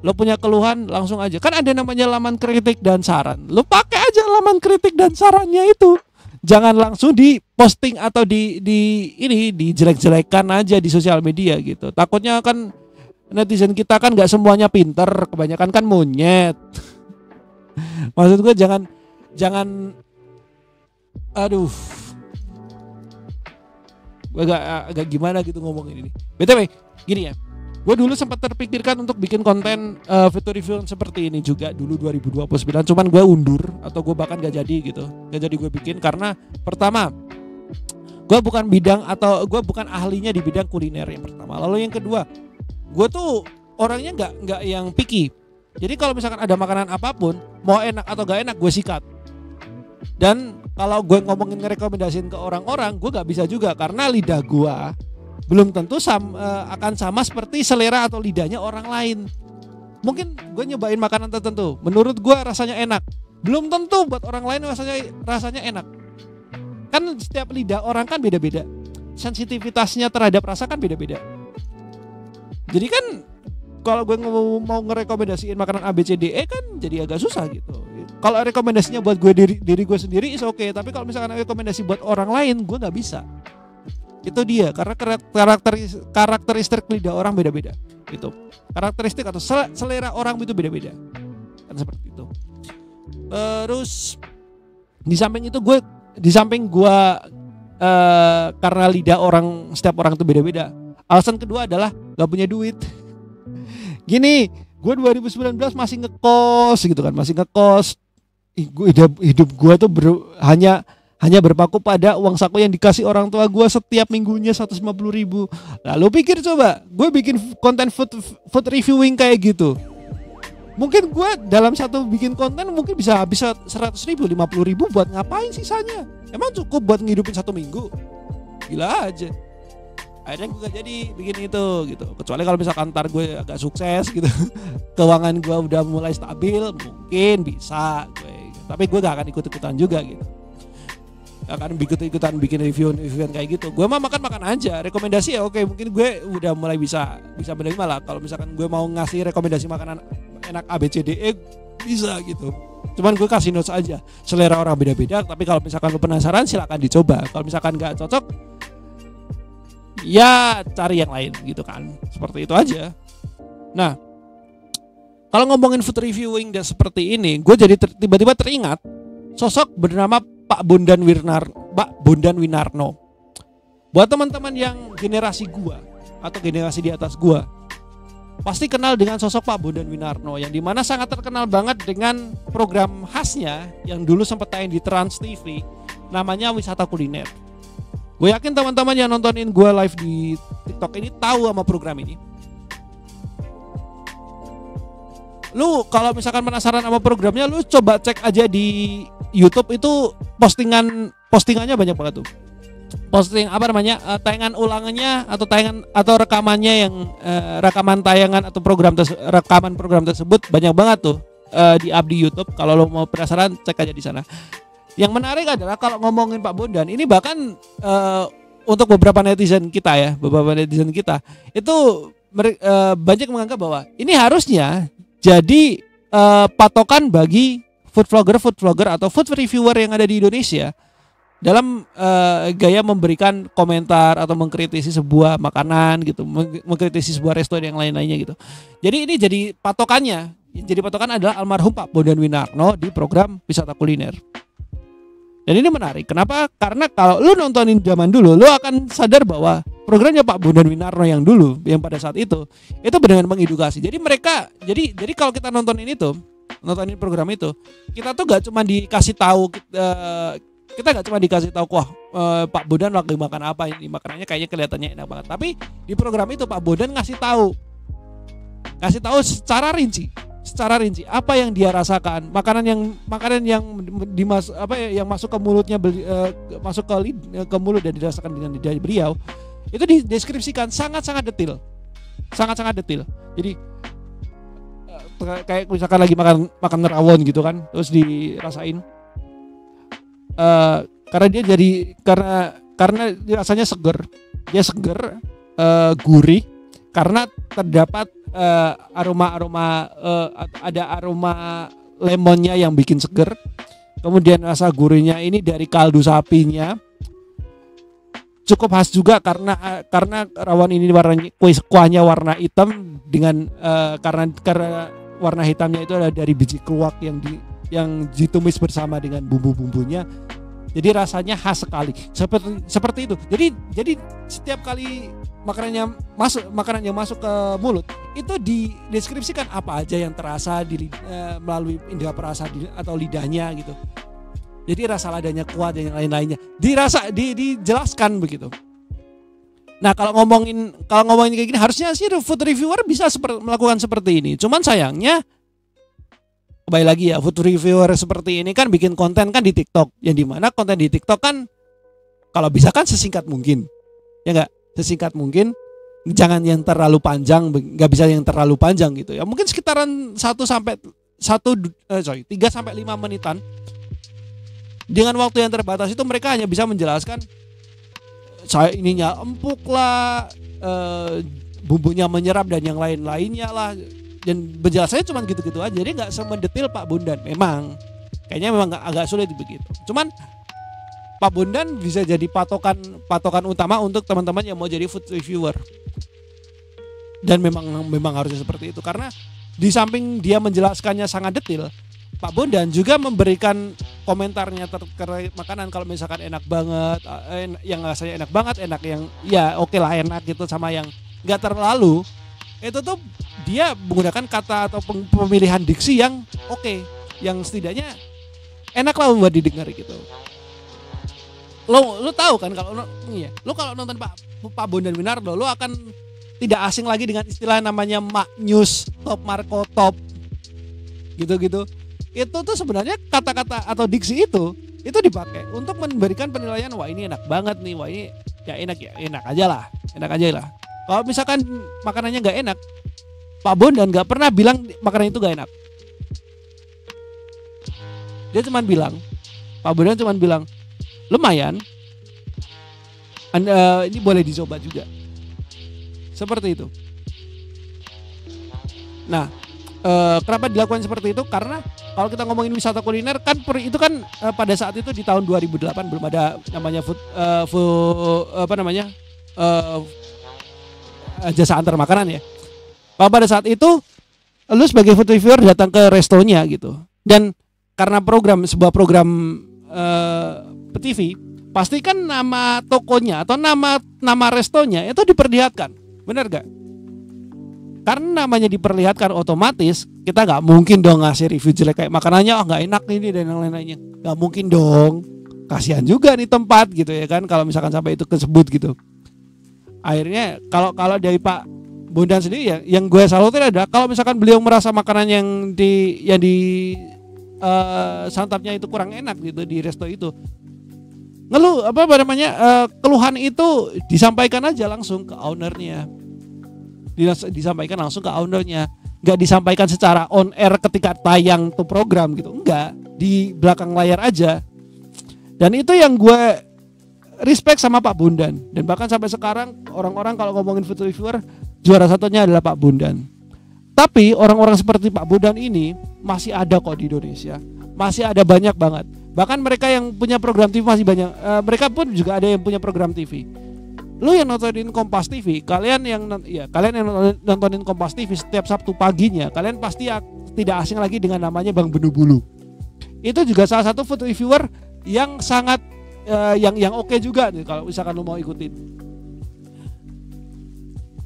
A: Lo punya keluhan langsung aja. Kan ada namanya laman kritik dan saran. Lo pakai aja laman kritik dan sarannya itu. Jangan langsung di posting atau dijelek-jelekan aja di sosial media gitu. Takutnya kan netizen kita kan nggak semuanya pinter, kebanyakan kan monyet. Maksud gue jangan aduh. Gue agak gimana gitu ngomongin ini. BTW, gini ya. Gue dulu sempat terpikirkan untuk bikin konten food review seperti ini juga dulu 2029, cuman gue undur atau gue bahkan gak jadi gitu. Gak jadi gue bikin karena pertama, gue bukan ahlinya di bidang kuliner yang pertama. Lalu yang kedua, gue tuh orangnya nggak yang picky. Jadi kalau misalkan ada makanan apapun, mau enak atau gak enak gue sikat. Dan kalau gue ngomongin ngerekomendasiin ke orang-orang, gue gak bisa juga karena lidah gue belum tentu akan sama seperti selera atau lidahnya orang lain. Mungkin gue nyobain makanan tertentu, menurut gue rasanya enak, belum tentu buat orang lain rasanya enak. Kan setiap lidah orang kan beda-beda, sensitivitasnya terhadap rasa kan beda-beda. Jadi kan kalau gue mau ngerekomendasiin makanan A, B, C, D, E kan jadi agak susah gitu. Kalau rekomendasinya buat gue diri gue sendiri is oke, tapi kalau misalkan rekomendasi buat orang lain gue nggak bisa. Itu dia, karena karakteristik lidah orang beda-beda gitu. Karakteristik atau selera orang itu beda-beda. Kan seperti itu. Terus di samping gue karena lidah setiap orang itu beda-beda. Alasan kedua adalah gak punya duit. Gini, gue 2019 masih ngekos gitu kan, hidup gue tuh hanya berpaku pada uang saku yang dikasih orang tua gue setiap minggunya 150.000. Lalu pikir coba, gue bikin konten food reviewing kayak gitu. Mungkin gue dalam satu bikin konten mungkin bisa habis 100.000, 50.000 buat ngapain sisanya? Emang cukup buat ngidupin 1 minggu? Gila aja. Akhirnya gue gak jadi bikin itu gitu. Kecuali kalau misalkan ntar gue agak sukses gitu, keuangan gue udah mulai stabil, mungkin bisa gue. Tapi gue gak akan ikut-ikutan juga gitu. Akan ikutan bikin review kayak gitu. Gue mah makan aja. Rekomendasi ya oke, mungkin gue udah mulai bisa menerima lah. Kalau misalkan gue mau ngasih rekomendasi makanan enak A, B, C, D, E bisa gitu. Cuman gue kasih notes aja. Selera orang beda-beda. Tapi kalau misalkan lu penasaran silakan dicoba. Kalau misalkan nggak cocok, ya cari yang lain gitu kan. Seperti itu aja. Nah, kalau ngomongin food reviewing dan seperti ini, gue jadi tiba-tiba teringat sosok bernama Pak Bondan Winarno. Buat teman-teman yang generasi gua atau generasi di atas gua, pasti kenal dengan sosok Pak Bondan Winarno yang dimana sangat terkenal banget dengan program khasnya yang dulu sempat tayang di Trans TV, namanya Wisata Kuliner. Gue yakin teman-teman yang nontonin gue live di TikTok ini tahu sama program ini. Lu kalau misalkan penasaran sama programnya, lu coba cek aja di YouTube, itu postingannya banyak banget tuh. Posting tayangan ulangannya atau tayangan atau rekamannya yang rekaman tayangan atau rekaman program tersebut banyak banget tuh di up di YouTube. Kalau lo mau penasaran, cek aja di sana. Yang menarik adalah kalau ngomongin Pak Bondan ini, bahkan untuk beberapa netizen kita itu banyak menganggap bahwa ini harusnya jadi patokan bagi food vlogger atau food reviewer yang ada di Indonesia dalam gaya memberikan komentar atau mengkritisi sebuah makanan gitu, mengkritisi sebuah resto dan yang lain-lainnya gitu. Jadi ini jadi patokannya. Jadi patokan adalah almarhum Pak Bondan Winarno di program Wisata Kuliner. Dan ini menarik. Kenapa? Karena kalau lu nontonin zaman dulu, lu akan sadar bahwa programnya Pak Bondan Winarno yang dulu, yang pada saat itu benar-benar mengedukasi. Jadi jadi kalau kita nontonin program itu, kita tuh gak cuma dikasih tahu wah Pak Bondan lagi makan apa ini, makanannya kayaknya kelihatannya enak banget. Tapi di program itu Pak Bondan ngasih tahu secara rinci apa yang dia rasakan, makanan yang masuk ke mulutnya, masuk ke mulut dan dirasakan dengan lidah beliau, itu dideskripsikan sangat detail. Jadi kayak misalkan lagi makan rawon gitu kan, terus dirasain karena rasanya seger, gurih karena terdapat ada aroma lemonnya yang bikin seger. Kemudian rasa gurihnya ini dari kaldu sapinya cukup khas juga karena rawon ini kuahnya warna hitam dengan karena warna hitamnya itu ada dari biji keluak yang ditumis bersama dengan bumbu-bumbunya. Jadi rasanya khas sekali. Seperti itu. Jadi setiap kali makanan yang masuk ke mulut itu dideskripsikan apa aja yang terasa melalui indera perasa atau lidahnya gitu. Jadi rasa ladanya kuat dan yang lain-lainnya dijelaskan begitu. Nah, kalau ngomongin kayak gini, harusnya sih food reviewer bisa melakukan seperti ini. Cuman sayangnya kembali lagi ya, food reviewer seperti ini kan bikin konten kan di TikTok, yang dimana konten di TikTok kan kalau bisa kan sesingkat mungkin, ya nggak, sesingkat mungkin, jangan yang terlalu panjang, nggak bisa yang terlalu panjang gitu ya, mungkin sekitaran 3 sampai 5 menitan. Dengan waktu yang terbatas itu mereka hanya bisa menjelaskan saya ininya empuk lah, bumbunya menyerap dan yang lain-lainnya lah. Dan penjelasannya cuma gitu-gitu aja. Jadi nggak semendetail Pak Bondan. Kayaknya memang agak sulit begitu. Cuman Pak Bondan bisa jadi patokan utama untuk teman-teman yang mau jadi food reviewer. Dan memang harusnya seperti itu, karena di samping dia menjelaskannya sangat detail, Pak Bondan juga memberikan komentarnya terkait makanan. Kalau misalkan enak banget, yang rasanya enak banget, enak yang ya oke lah enak gitu, sama yang nggak terlalu, itu tuh dia menggunakan kata atau pemilihan diksi yang oke, yang setidaknya enak lah buat didengar gitu. Lo tahu kan kalau kalau nonton Pak Bondan Winarno, lo akan tidak asing lagi dengan istilah namanya maknyus, top marko top, gitu-gitu. Itu tuh sebenarnya kata-kata atau diksi itu dipakai untuk memberikan penilaian, wah ini enak banget nih, wah ini ya enak aja lah. Kalau misalkan makanannya nggak enak, Pak Bondan nggak pernah bilang makanan itu nggak enak. Pak Bondan cuma bilang lumayan, ini boleh dicoba juga. Seperti itu. Nah, kenapa dilakukan seperti itu? Karena kalau kita ngomongin wisata kuliner kan itu kan pada saat itu di tahun 2008 belum ada namanya jasa antar makanan ya. Pada saat itu lu sebagai food reviewer datang ke restonya gitu. Dan karena sebuah program TV pastikan nama tokonya atau nama restonya itu diperlihatkan, benar gak? Karena namanya diperlihatkan, otomatis kita nggak mungkin dong ngasih review jelek kayak makanannya nggak enak ini dan yang lain-lainnya, nggak mungkin dong. Kasihan juga nih tempat gitu ya kan, kalau misalkan sampai itu kesebut gitu. Akhirnya kalau dari Pak Bondan sendiri ya, yang gue salutin adalah kalau misalkan beliau merasa makanan yang di santapnya itu kurang enak gitu di resto itu, ngeluh keluhan itu disampaikan aja langsung ke ownernya. Disampaikan langsung ke ownernya, nggak disampaikan secara on air ketika tayang tuh program gitu, enggak, di belakang layar aja. Dan itu yang gue respect sama Pak Bondan. Dan bahkan sampai sekarang orang-orang kalau ngomongin food reviewer, juara satunya adalah Pak Bondan. Tapi orang-orang seperti Pak Bondan ini masih ada kok di Indonesia, masih ada banyak banget. Bahkan mereka yang punya program TV masih banyak. Mereka pun juga ada yang punya program TV. Lu yang nontonin Kompas TV, kalian yang nontonin Kompas TV setiap Sabtu paginya, kalian pasti tidak asing lagi dengan namanya Bang Benu Bulu. Itu juga salah satu food reviewer yang sangat yang oke juga nih kalau misalkan lu mau ikutin.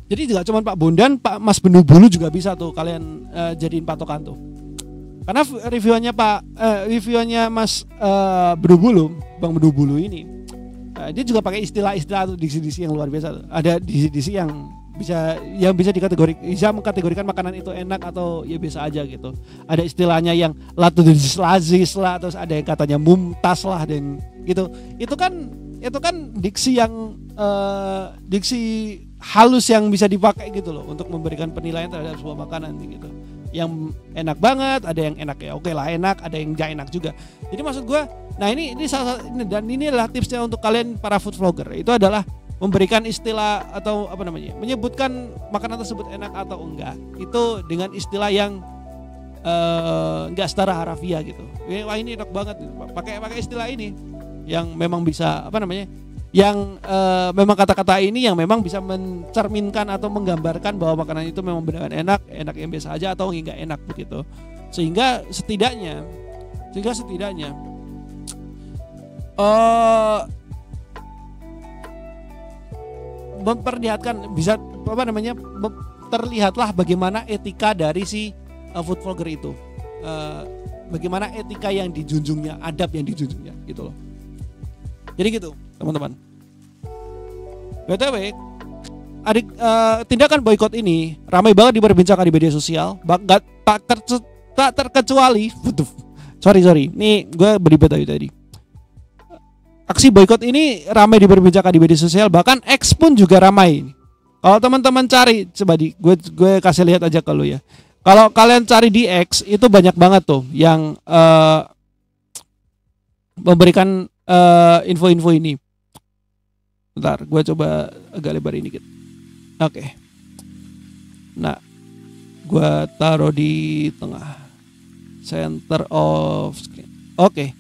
A: Jadi juga cuman Pak Bondan, Pak Mas Benu Bulu juga bisa tuh kalian jadiin patokan tuh. Karena reviewnya Mas Benu Bulu, Bang Benu Bulu ini, dia juga pakai istilah-istilah atau diksi-diksi yang luar biasa. Ada diksi-diksi yang bisa mengkategorikan makanan itu enak atau ya biasa aja gitu. Ada istilahnya yang latudis lazis lah, terus ada yang katanya mumtaz lah dan gitu. Itu kan diksi yang diksi halus yang bisa dipakai gitu loh untuk memberikan penilaian terhadap sebuah makanan gitu. Yang enak banget, ada yang enak ya oke lah enak, ada yang gak enak juga. Jadi maksud gue, nah ini adalah tipsnya untuk kalian para food vlogger. Itu adalah memberikan istilah atau menyebutkan makanan tersebut enak atau enggak itu dengan istilah yang enggak secara harafiah gitu. Wah ini enak banget, pakai istilah ini yang memang bisa yang memang kata-kata ini yang memang bisa mencerminkan atau menggambarkan bahwa makanan itu memang benar enak yang biasa aja atau enggak enak begitu. Sehingga setidaknya memperlihatkan bisa terlihatlah bagaimana etika dari si food vlogger itu, bagaimana etika yang dijunjungnya, adab yang dijunjungnya gitu loh. Jadi gitu teman-teman. BTW tindakan boykot ini ramai banget diperbincangkan di media sosial. Tak terkecuali sorry ini gue beribet tadi. Aksi boykot ini ramai diperbincangkan di media sosial, bahkan X pun juga ramai. Kalau teman-teman cari, coba gue kasih lihat aja ke lu ya. Kalau kalian cari di X itu banyak banget tuh yang memberikan info-info ini. Bentar, gue coba agak lebar ini gitu. Oke. Nah, gue taruh di tengah, center of screen. Oke.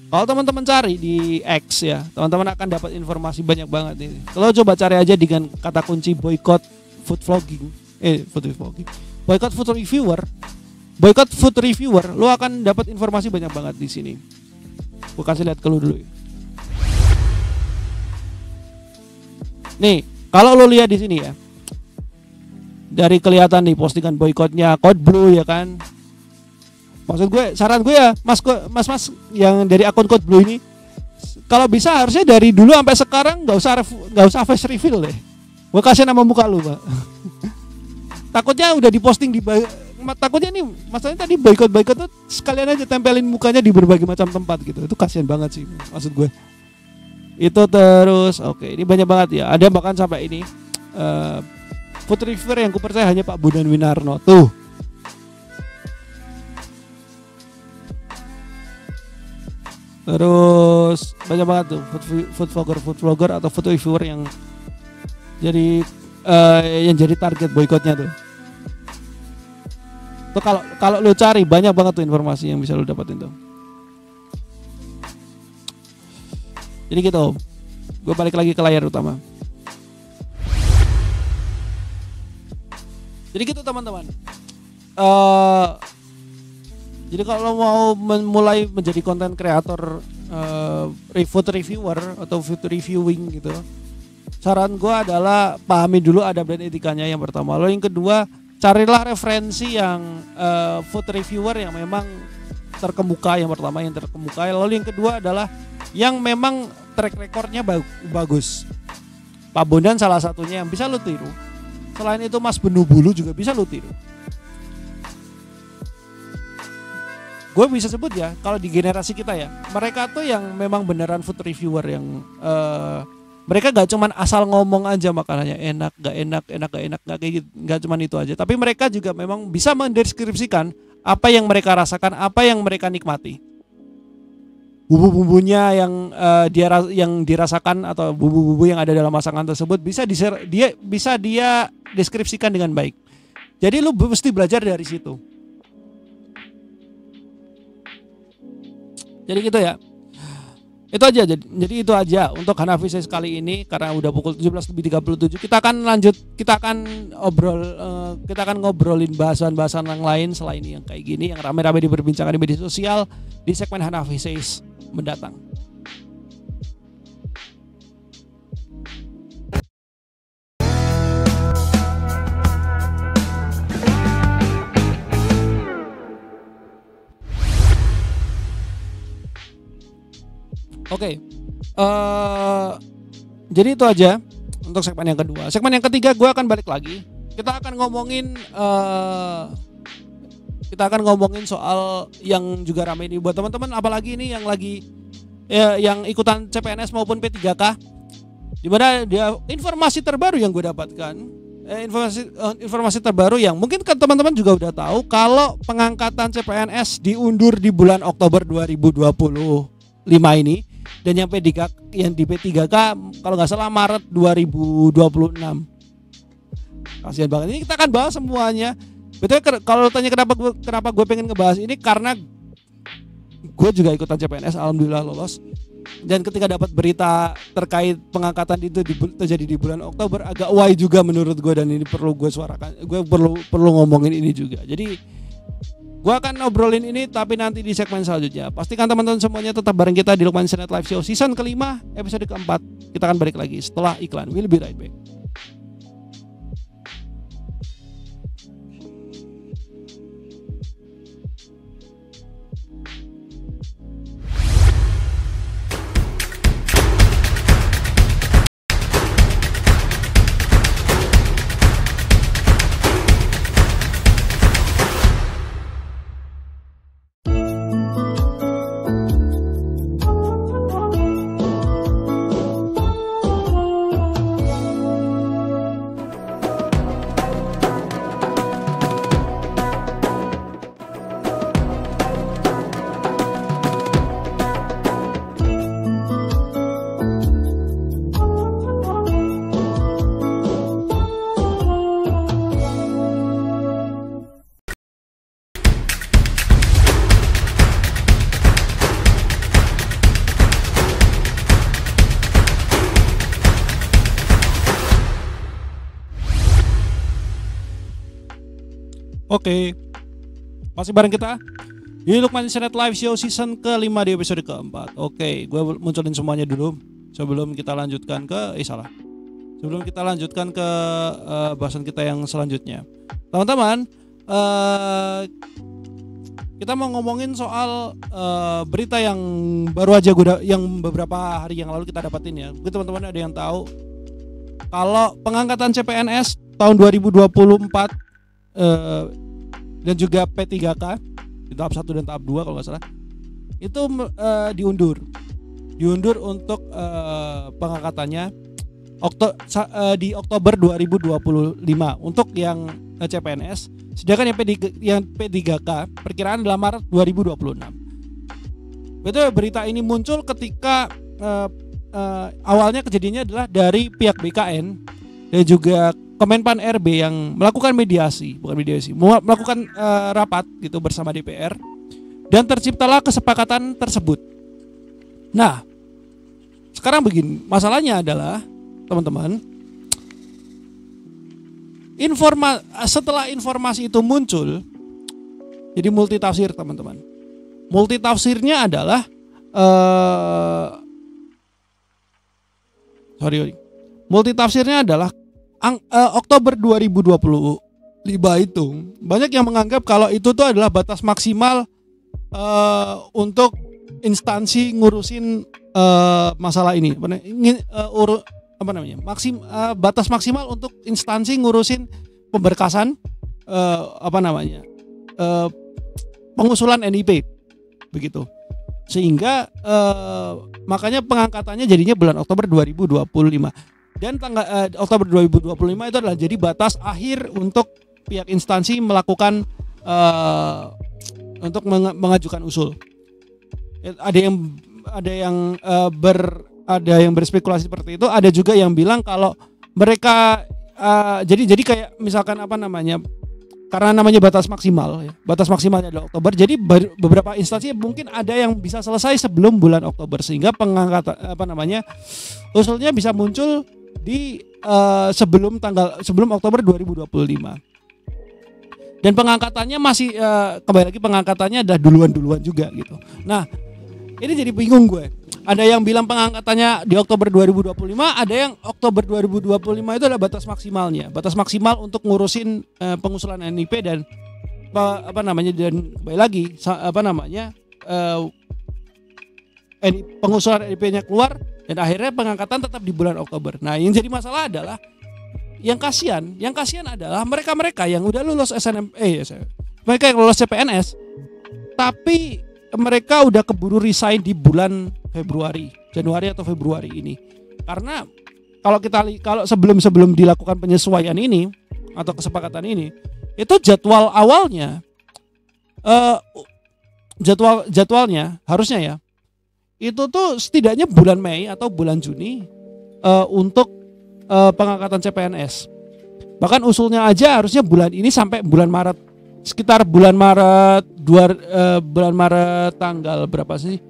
A: Kalau teman-teman cari di X ya, teman-teman akan dapat informasi banyak banget ini. Kalau coba cari aja dengan kata kunci boycott food vlogging, boycott food reviewer, lo akan dapat informasi banyak banget di sini. Gue kasih lihat ke lo dulu ya. Nih, kalau lo lihat di sini ya, dari kelihatan nih postingan boykotnya Code Blue ya kan. Maksud gue, saran gue ya, mas yang dari akun Code Blue ini, kalau bisa harusnya dari dulu sampai sekarang nggak usah face reveal deh. Gue kasih nama muka lu, Pak. Takutnya udah diposting takutnya nih, masalahnya tadi boykot tuh sekalian aja tempelin mukanya di berbagai macam tempat gitu. Itu kasihan banget sih, maksud gue. Itu terus, oke, ini banyak banget ya. Ada bahkan sampai ini food reviewer yang kupercaya hanya Pak Bondan Winarno tuh. Terus banyak banget tuh food vlogger atau food reviewer yang jadi target boykotnya tuh. Tuh kalau lo cari banyak banget tuh informasi yang bisa lo dapetin tuh. Jadi gitu. Gue balik lagi ke layar utama. Jadi gitu teman-teman. Jadi kalau mau mulai menjadi konten kreator food reviewer atau food reviewing gitu, saran gue adalah pahami dulu adab dan etikanya yang pertama. Lalu yang kedua, carilah referensi yang food reviewer yang memang terkemuka, yang pertama yang terkemuka. Lalu yang kedua adalah yang memang track recordnya bagus. Pak Bondan salah satunya yang bisa lu tiru. Selain itu Mas Benu Bulu juga bisa lu tiru. Gue bisa sebut ya, kalau di generasi kita ya, mereka tuh yang memang beneran food reviewer yang mereka gak cuman asal ngomong aja makanannya enak, gak enak, gak kayak gitu, gak cuman itu aja. Tapi mereka juga memang bisa mendeskripsikan apa yang mereka rasakan, apa yang mereka nikmati. Bumbu-bumbunya yang dirasakan atau bumbu-bumbu yang ada dalam masakan tersebut bisa dia deskripsikan dengan baik. Jadi lu mesti belajar dari situ. Jadi gitu ya. Itu aja. Jadi itu aja untuk Hanafi Says kali ini, karena udah pukul 17:37. Kita akan ngobrolin bahasan-bahasan yang lain selain yang kayak gini, yang rame-rame diperbincangkan di media sosial di segmen Hanafi Says mendatang. Oke, jadi itu aja untuk segmen yang kedua. Segmen yang ketiga gue akan balik lagi. Kita akan ngomongin soal yang juga ramai ini buat teman-teman, apalagi ini yang lagi yang ikutan CPNS maupun P3K. Dimana dia informasi terbaru yang gue dapatkan, informasi terbaru yang mungkin kan teman-teman juga udah tahu, kalau pengangkatan CPNS diundur di bulan Oktober 2025 ini. Dan yang di P3K kalau nggak salah Maret 2026. Kasihan banget. Ini kita akan bahas semuanya. Betul, kalau tanya kenapa gue pengen ngebahas ini, karena gue juga ikutan CPNS, alhamdulillah lolos. Dan ketika dapat berita terkait pengangkatan itu terjadi di bulan Oktober, agak why juga menurut gue, dan ini perlu gue suarakan. Gue perlu ngomongin ini juga. Jadi gue akan ngobrolin ini tapi nanti di segmen selanjutnya. Pastikan teman-teman semuanya tetap bareng kita di Lukman Internet Live Show season kelima, episode keempat. Kita akan balik lagi setelah iklan. We'll be right back. Oke, masih bareng kita di Lukman Internet Live Show season kelima di episode keempat. Oke, gue munculin semuanya dulu sebelum kita lanjutkan ke bahasan kita yang selanjutnya. Teman-teman, kita mau ngomongin soal berita yang baru aja yang beberapa hari yang lalu kita dapatin ya. Mungkin teman-teman ada yang tahu kalau pengangkatan CPNS tahun 2024 dan juga P3K di tahap 1 dan tahap 2 kalau nggak salah itu diundur untuk pengangkatannya di Oktober 2025 untuk yang CPNS, sedangkan yang P3K perkiraan adalah Maret 2026. Betul, berita ini muncul ketika awalnya kejadiannya adalah dari pihak BKN dan juga Kemenpan RB yang melakukan melakukan rapat gitu bersama DPR, dan terciptalah kesepakatan tersebut. Nah, sekarang begini, masalahnya adalah teman-teman, setelah informasi itu muncul, jadi multitafsir teman-teman. Multitafsirnya adalah sorry. Multitafsirnya adalah Oktober 2025 itu banyak yang menganggap kalau itu tuh adalah batas maksimal untuk instansi ngurusin masalah ini. Batas maksimal untuk instansi ngurusin pemberkasan pengusulan NIP begitu. Sehingga makanya pengangkatannya jadinya bulan Oktober 2025. Dan Oktober 2025 itu adalah jadi batas akhir untuk pihak instansi melakukan untuk mengajukan usul. Ada yang berspekulasi seperti itu. Ada juga yang bilang kalau mereka jadi kayak misalkan karena namanya batas maksimal ya. Batas maksimalnya adalah Oktober. Jadi beberapa instansi mungkin ada yang bisa selesai sebelum bulan Oktober sehingga usulnya bisa muncul di sebelum Oktober 2025. Dan pengangkatannya masih kembali lagi pengangkatannya adalah duluan juga gitu. Nah, ini jadi bingung gue. Ada yang bilang pengangkatannya di Oktober 2025, ada yang Oktober 2025 itu adalah batas maksimalnya. Batas maksimal untuk ngurusin pengusulan NIP dan dan kembali lagi pengusulan NIP-nya keluar dan akhirnya pengangkatan tetap di bulan Oktober. Nah, yang jadi masalah adalah yang kasihan adalah mereka yang udah lulus mereka yang lulus CPNS tapi mereka udah keburu resign di bulan Januari atau Februari ini. Karena kalau sebelum dilakukan penyesuaian ini atau kesepakatan ini, itu jadwalnya harusnya ya. Itu tuh setidaknya bulan Mei atau bulan Juni untuk pengangkatan CPNS. Bahkan usulnya aja harusnya bulan ini sampai bulan Maret. Sekitar bulan Maret tanggal berapa sih?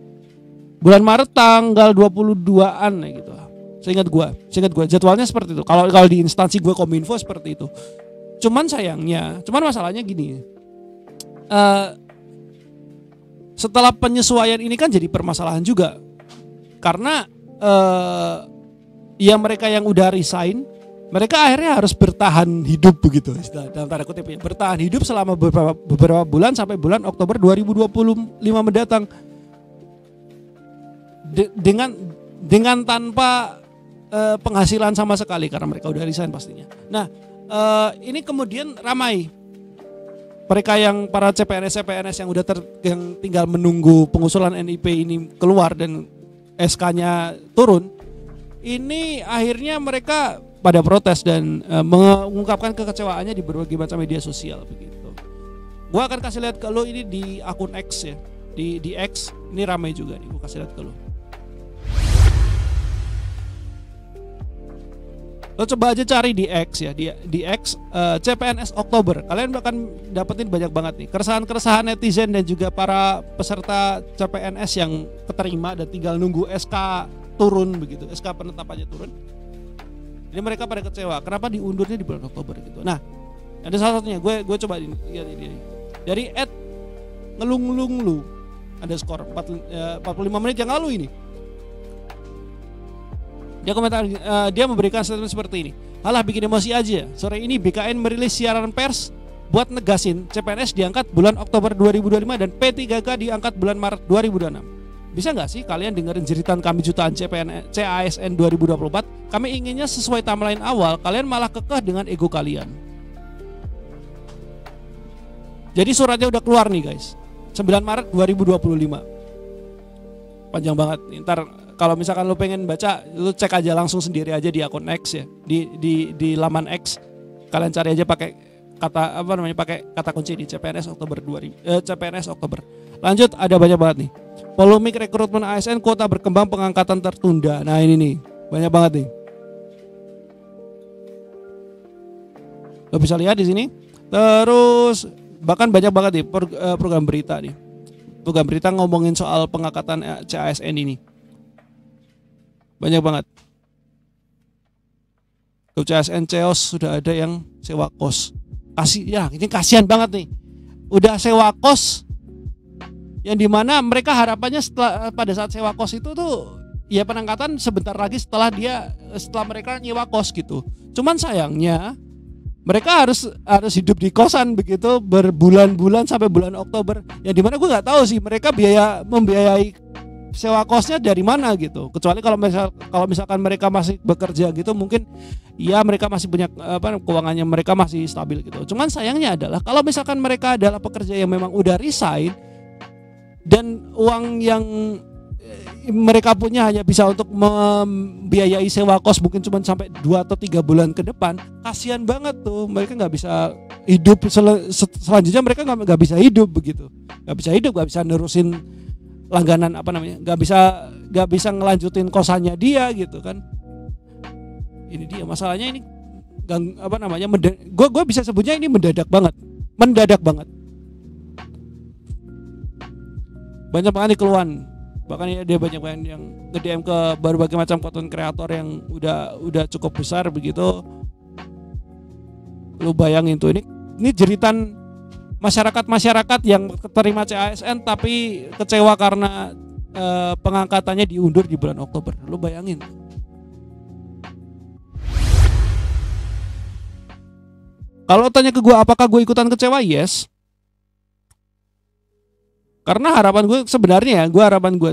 A: Bulan Maret tanggal 22-an ya gitu. Seingat gue jadwalnya seperti itu. Kalau di instansi gue Kominfo seperti itu. Cuman masalahnya gini. Setelah penyesuaian ini kan jadi permasalahan juga. Karena mereka yang udah resign, mereka akhirnya harus bertahan hidup begitu dalam tanda kutip ya. Bertahan hidup selama beberapa bulan sampai bulan Oktober 2025 mendatang. Dengan tanpa penghasilan sama sekali karena mereka udah resign pastinya. Nah, ini kemudian ramai mereka yang para CPNS yang yang tinggal menunggu pengusulan NIP ini keluar dan SK-nya turun. Ini akhirnya mereka pada protes dan mengungkapkan kekecewaannya di berbagai macam media sosial begitu. Gua akan kasih lihat ke lo ini di akun X ya. Di X ini ramai juga nih, gua kasih lihat ke lo. Lo coba aja cari di X ya, di X CPNS Oktober. Kalian akan dapetin banyak banget nih keresahan netizen dan juga para peserta CPNS yang keterima dan tinggal nunggu SK turun begitu, SK penetapannya turun. Jadi mereka pada kecewa, kenapa diundurnya di bulan Oktober gitu. Nah, ada salah satunya, gue coba lihat ini. Dari @ngelunglunglu ada skor 45 menit yang lalu ini. Dia komentar, dia memberikan statement seperti ini. Halah bikin emosi aja. Sore ini BKN merilis siaran pers buat negasin CPNS diangkat bulan Oktober 2025 dan P3K diangkat bulan Maret 2026. Bisa nggak sih kalian dengerin jeritan kami jutaan CASN 2024? Kami inginnya sesuai timeline awal, kalian malah kekeh dengan ego kalian. Jadi suratnya udah keluar nih guys, 9 Maret 2025. Panjang banget. Ntar kalau misalkan lo pengen baca, lo cek aja langsung sendiri aja di akun X ya, di laman X. Kalian cari aja pakai kata kunci di CPNS Oktober CPNS Oktober. Lanjut, ada banyak banget nih. Polemik rekrutmen ASN, kuota berkembang, pengangkatan tertunda. Nah ini nih, banyak banget nih. Lo bisa lihat di sini. Terus bahkan banyak banget nih program berita nih. Program berita ngomongin soal pengangkatan CASN ini. Banyak banget. Ke CASN Ceos sudah ada yang sewa kos. Ini kasihan banget nih. Udah sewa kos yang dimana mereka harapannya pada saat sewa kos itu tuh ya pengangkatan sebentar lagi setelah mereka nyewa kos gitu. Cuman sayangnya mereka harus hidup di kosan begitu berbulan-bulan sampai bulan Oktober. Yang dimana gue nggak tahu sih mereka membiayai sewa kosnya dari mana gitu. Kecuali kalau misalkan mereka masih bekerja gitu, mungkin ya mereka masih punya keuangannya mereka masih stabil gitu. Cuman sayangnya adalah kalau misalkan mereka adalah pekerja yang memang udah resign dan uang yang mereka punya hanya bisa untuk membiayai sewa kos mungkin cuma sampai 2 atau 3 bulan ke depan, kasihan banget tuh, mereka nggak bisa hidup selanjutnya, mereka nggak bisa hidup begitu, nggak bisa nerusin langganan nggak bisa ngelanjutin kosannya dia gitu kan. Ini dia masalahnya, ini gue bisa sebutnya ini mendadak banget, banyak banget keluhan. Bahkan dia banyak yang nge-DM ke berbagai macam konten kreator yang udah cukup besar begitu. Lu bayangin tuh, ini jeritan masyarakat yang terima CASN tapi kecewa karena pengangkatannya diundur di bulan Oktober. Lu bayangin. Kalau tanya ke gue apakah gue ikutan kecewa? Yes. Karena harapan gue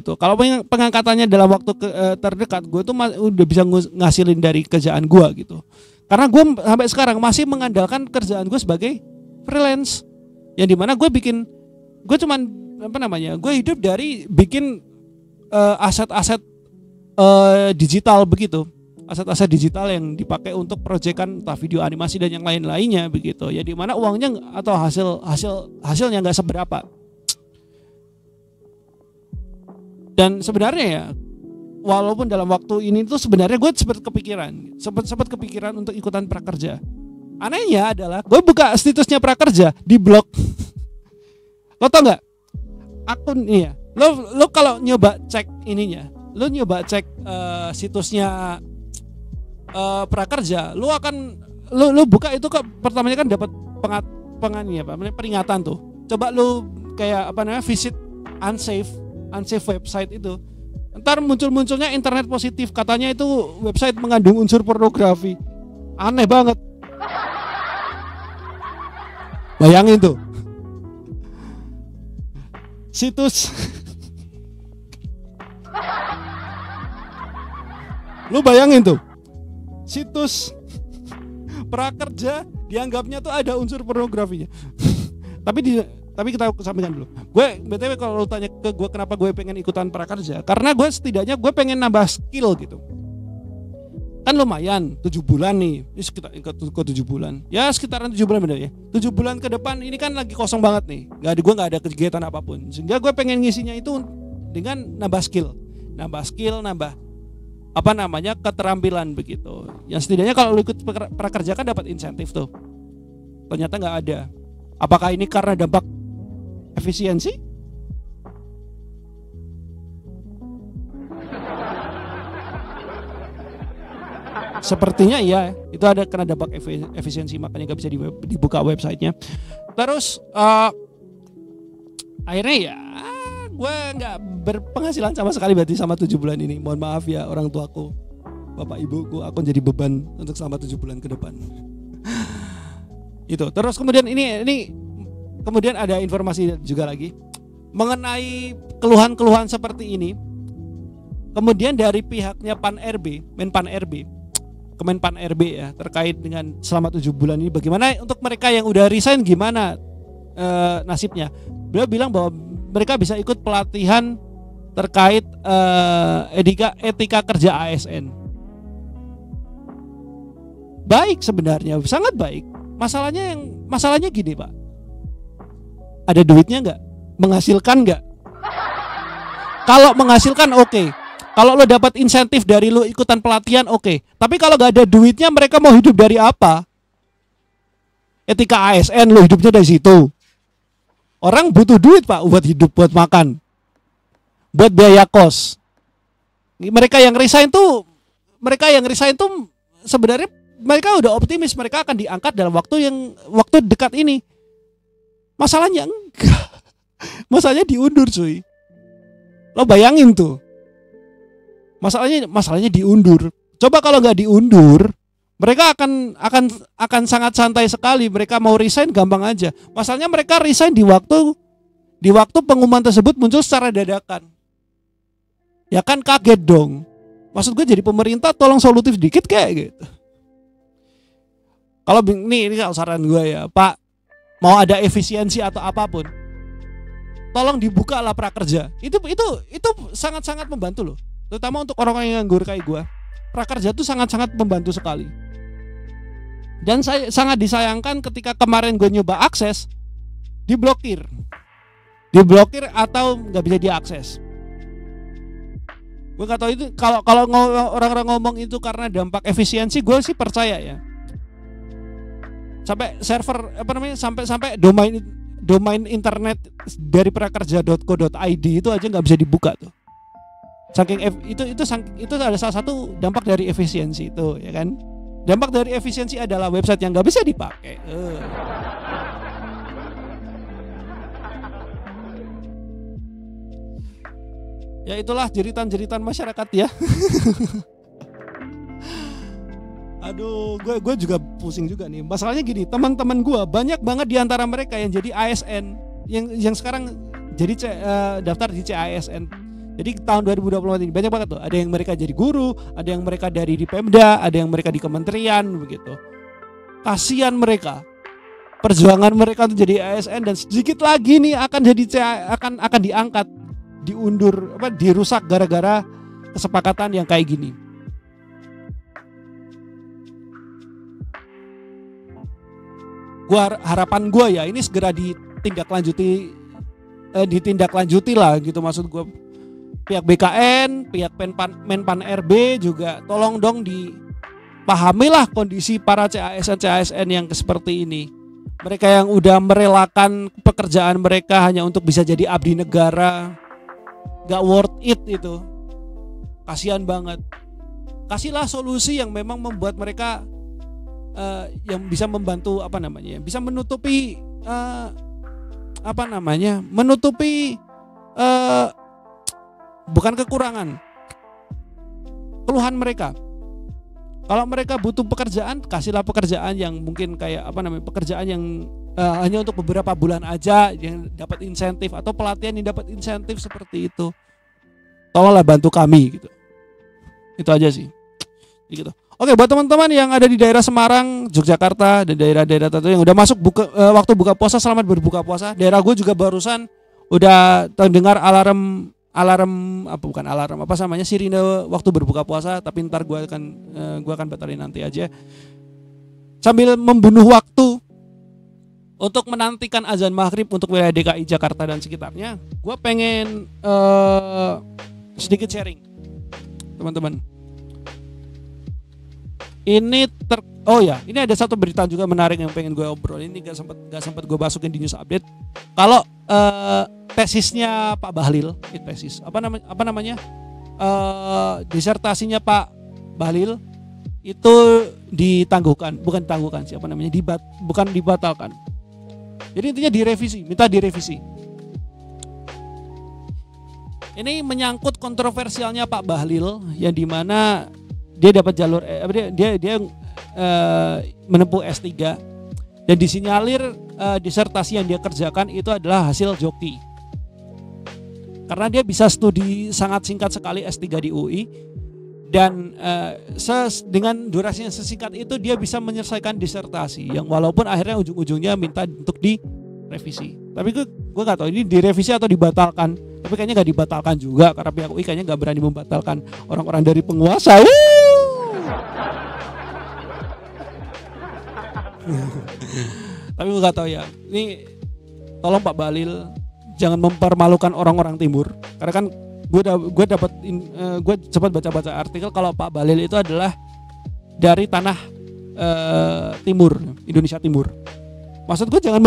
A: tuh kalau pengangkatannya dalam waktu terdekat, gue tuh udah bisa ngasilin dari kerjaan gue gitu. Karena gue sampai sekarang masih mengandalkan kerjaan gue sebagai freelance, yang dimana gue hidup dari bikin aset-aset digital begitu, aset-aset digital yang dipakai untuk proyekan entah video animasi dan yang lain-lainnya begitu. Ya dimana uangnya atau hasilnya nggak seberapa. Dan sebenarnya ya, walaupun dalam waktu ini tuh sebenarnya gue sempat kepikiran untuk ikutan prakerja. Anehnya adalah gue buka situsnya prakerja di blog. Lo tau nggak? Akun iya. Lo kalau nyoba cek ininya, lo nyoba cek situsnya prakerja, lo buka itu pertamanya kan dapat peringatan tuh. Coba lo kayak visit unsafe website itu, ntar munculnya internet positif, katanya itu website mengandung unsur pornografi. Aneh banget. Bayangin tuh, situs lu bayangin tuh, situs prakerja dianggapnya tuh ada unsur pornografinya. Tapi kita sampaikan dulu. Gue BTW kalau lu tanya ke gue kenapa gue pengen ikutan prakerja, karena gue setidaknya gue pengen nambah skill gitu. Kan lumayan 7 bulan nih. Ini sekitar ke 7 bulan. Ya sekitaran 7 bulan bener ya. 7 bulan ke depan ini kan lagi kosong banget nih. Gue enggak ada kegiatan apapun. Sehingga gue pengen ngisinya itu dengan nambah skill, nambah keterampilan begitu. Yang setidaknya kalau lu ikut prakerja kan dapat insentif tuh. Ternyata enggak ada. Apakah ini karena dampak efisiensi? Sepertinya iya, itu ada karena dampak efisiensi, makanya gak bisa dibuka websitenya. Terus akhirnya ya gue gak berpenghasilan sama sekali berarti sama 7 bulan ini. Mohon maaf ya orang tuaku, bapak ibuku, aku jadi beban untuk selama 7 bulan ke depan. Itu. Terus kemudian ini kemudian ada informasi juga lagi mengenai keluhan-keluhan seperti ini. Kemudian dari pihaknya Kemenpan RB ya, terkait dengan selama 7 bulan ini bagaimana untuk mereka yang udah resign, gimana nasibnya. Beliau bilang bahwa mereka bisa ikut pelatihan terkait etika kerja ASN. Baik sebenarnya, sangat baik. Masalahnya gini Pak, ada duitnya nggak? Menghasilkan nggak? Kalau menghasilkan oke. Kalau lo dapat insentif dari lo ikutan pelatihan oke. Tapi kalau nggak ada duitnya, mereka mau hidup dari apa? Etika ASN lo hidupnya dari situ. Orang butuh duit Pak buat hidup, buat makan, buat biaya kos. Mereka yang resign tuh sebenarnya mereka udah optimis mereka akan diangkat dalam waktu dekat ini. Masalahnya enggak. Masalahnya diundur cuy. Lo bayangin tuh. Masalahnya diundur. Coba kalau nggak diundur, mereka akan sangat santai sekali. Mereka mau resign gampang aja. Masalahnya mereka resign di waktu pengumuman tersebut muncul secara dadakan. Ya kan kaget dong. Maksud gue jadi pemerintah tolong solutif dikit kayak gitu. Kalau ini kalau saran gue ya, Pak, mau ada efisiensi atau apapun, tolong dibuka lah prakerja. Itu sangat-sangat membantu loh. Terutama untuk orang-orang yang nganggur kayak gue. Prakerja itu sangat-sangat membantu sekali. Dan saya sangat disayangkan ketika kemarin gue nyoba akses, diblokir atau nggak bisa diakses. Gue nggak tahu itu kalau orang-orang ngomong itu karena dampak efisiensi, gue sih percaya ya. Sampai server sampai domain internet dari prakerja.co.id itu aja nggak bisa dibuka tuh. Saking itu ada salah satu dampak dari efisiensi itu, ya kan? Dampak dari efisiensi adalah website yang nggak bisa dipakai. Ya itulah jeritan-jeritan masyarakat ya. Aduh, gue juga pusing juga nih. Masalahnya gini, teman-teman gue banyak banget di antara mereka yang jadi ASN, yang sekarang jadi daftar di CASN. Jadi tahun 2024 ini banyak banget tuh. Ada yang mereka jadi guru, ada yang mereka dari di Pemda, ada yang mereka di kementerian begitu. Kasihan mereka. Perjuangan mereka untuk jadi ASN dan sedikit lagi nih akan jadi akan diangkat, diundur, dirusak gara-gara kesepakatan yang kayak gini. Harapan gue ya ini segera ditindaklanjuti lah gitu, maksud gue. Pihak BKN, pihak Menpan RB juga tolong dong dipahamilah kondisi para CASN yang seperti ini. Mereka yang udah merelakan pekerjaan mereka hanya untuk bisa jadi abdi negara, gak worth it itu. Kasihan banget. Kasihlah solusi yang memang membuat mereka yang bisa membantu bisa menutupi bukan kekurangan, keluhan mereka. Kalau mereka butuh pekerjaan, kasihlah pekerjaan yang mungkin kayak pekerjaan yang hanya untuk beberapa bulan aja, yang dapat insentif, atau pelatihan yang dapat insentif seperti itu. Tolonglah bantu kami gitu. Itu aja sih. Gitu. Oke, buat teman-teman yang ada di daerah Semarang, Yogyakarta, dan daerah-daerah tertentu yang udah masuk waktu buka puasa, selamat berbuka puasa. Daerah gue juga barusan udah terdengar sirine waktu berbuka puasa, tapi ntar gue akan batalin nanti aja. Sambil membunuh waktu untuk menantikan azan maghrib untuk wilayah DKI Jakarta dan sekitarnya, gue pengen sedikit sharing, teman-teman. Ini ada satu berita juga menarik yang pengen gue obrol. Ini gak sempat gue masukin di news update. Kalau tesisnya Pak Bahlil, disertasinya Pak Bahlil itu bukan dibatalkan. Jadi intinya minta direvisi. Ini menyangkut kontroversialnya Pak Bahlil yang dimana dia dapat jalur dia menempuh S3 dan disinyalir disertasi yang dia kerjakan itu adalah hasil joki. Karena dia bisa studi sangat singkat sekali S3 di UI dan dengan durasi yang sesingkat itu dia bisa menyelesaikan disertasi yang walaupun akhirnya ujung-ujungnya minta untuk direvisi. Tapi gue nggak tahu ini direvisi atau dibatalkan. Tapi kayaknya nggak dibatalkan juga karena pihak UI kayaknya nggak berani membatalkan orang-orang dari penguasa. Tapi gue nggak tahu ya. Ini tolong Pak Bahlil jangan mempermalukan orang-orang timur. Karena kan gue sempat baca-baca artikel kalau Pak Bahlil itu adalah dari tanah timur, Indonesia Timur. Maksud gue jangan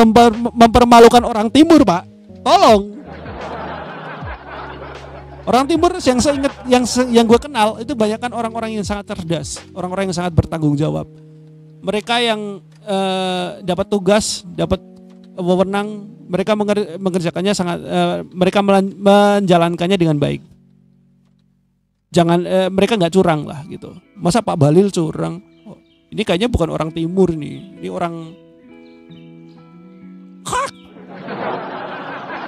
A: mempermalukan orang timur, Pak. Tolong. Orang timur yang gue kenal itu banyak kan orang-orang yang sangat cerdas, orang-orang yang sangat bertanggung jawab. Mereka yang dapat tugas, dapat wewenang, mereka mengerjakannya sangat mereka menjalankannya dengan baik. Jangan mereka nggak curang lah gitu. Masa Pak Bahlil curang? Oh, ini kayaknya bukan orang timur nih. Ini orang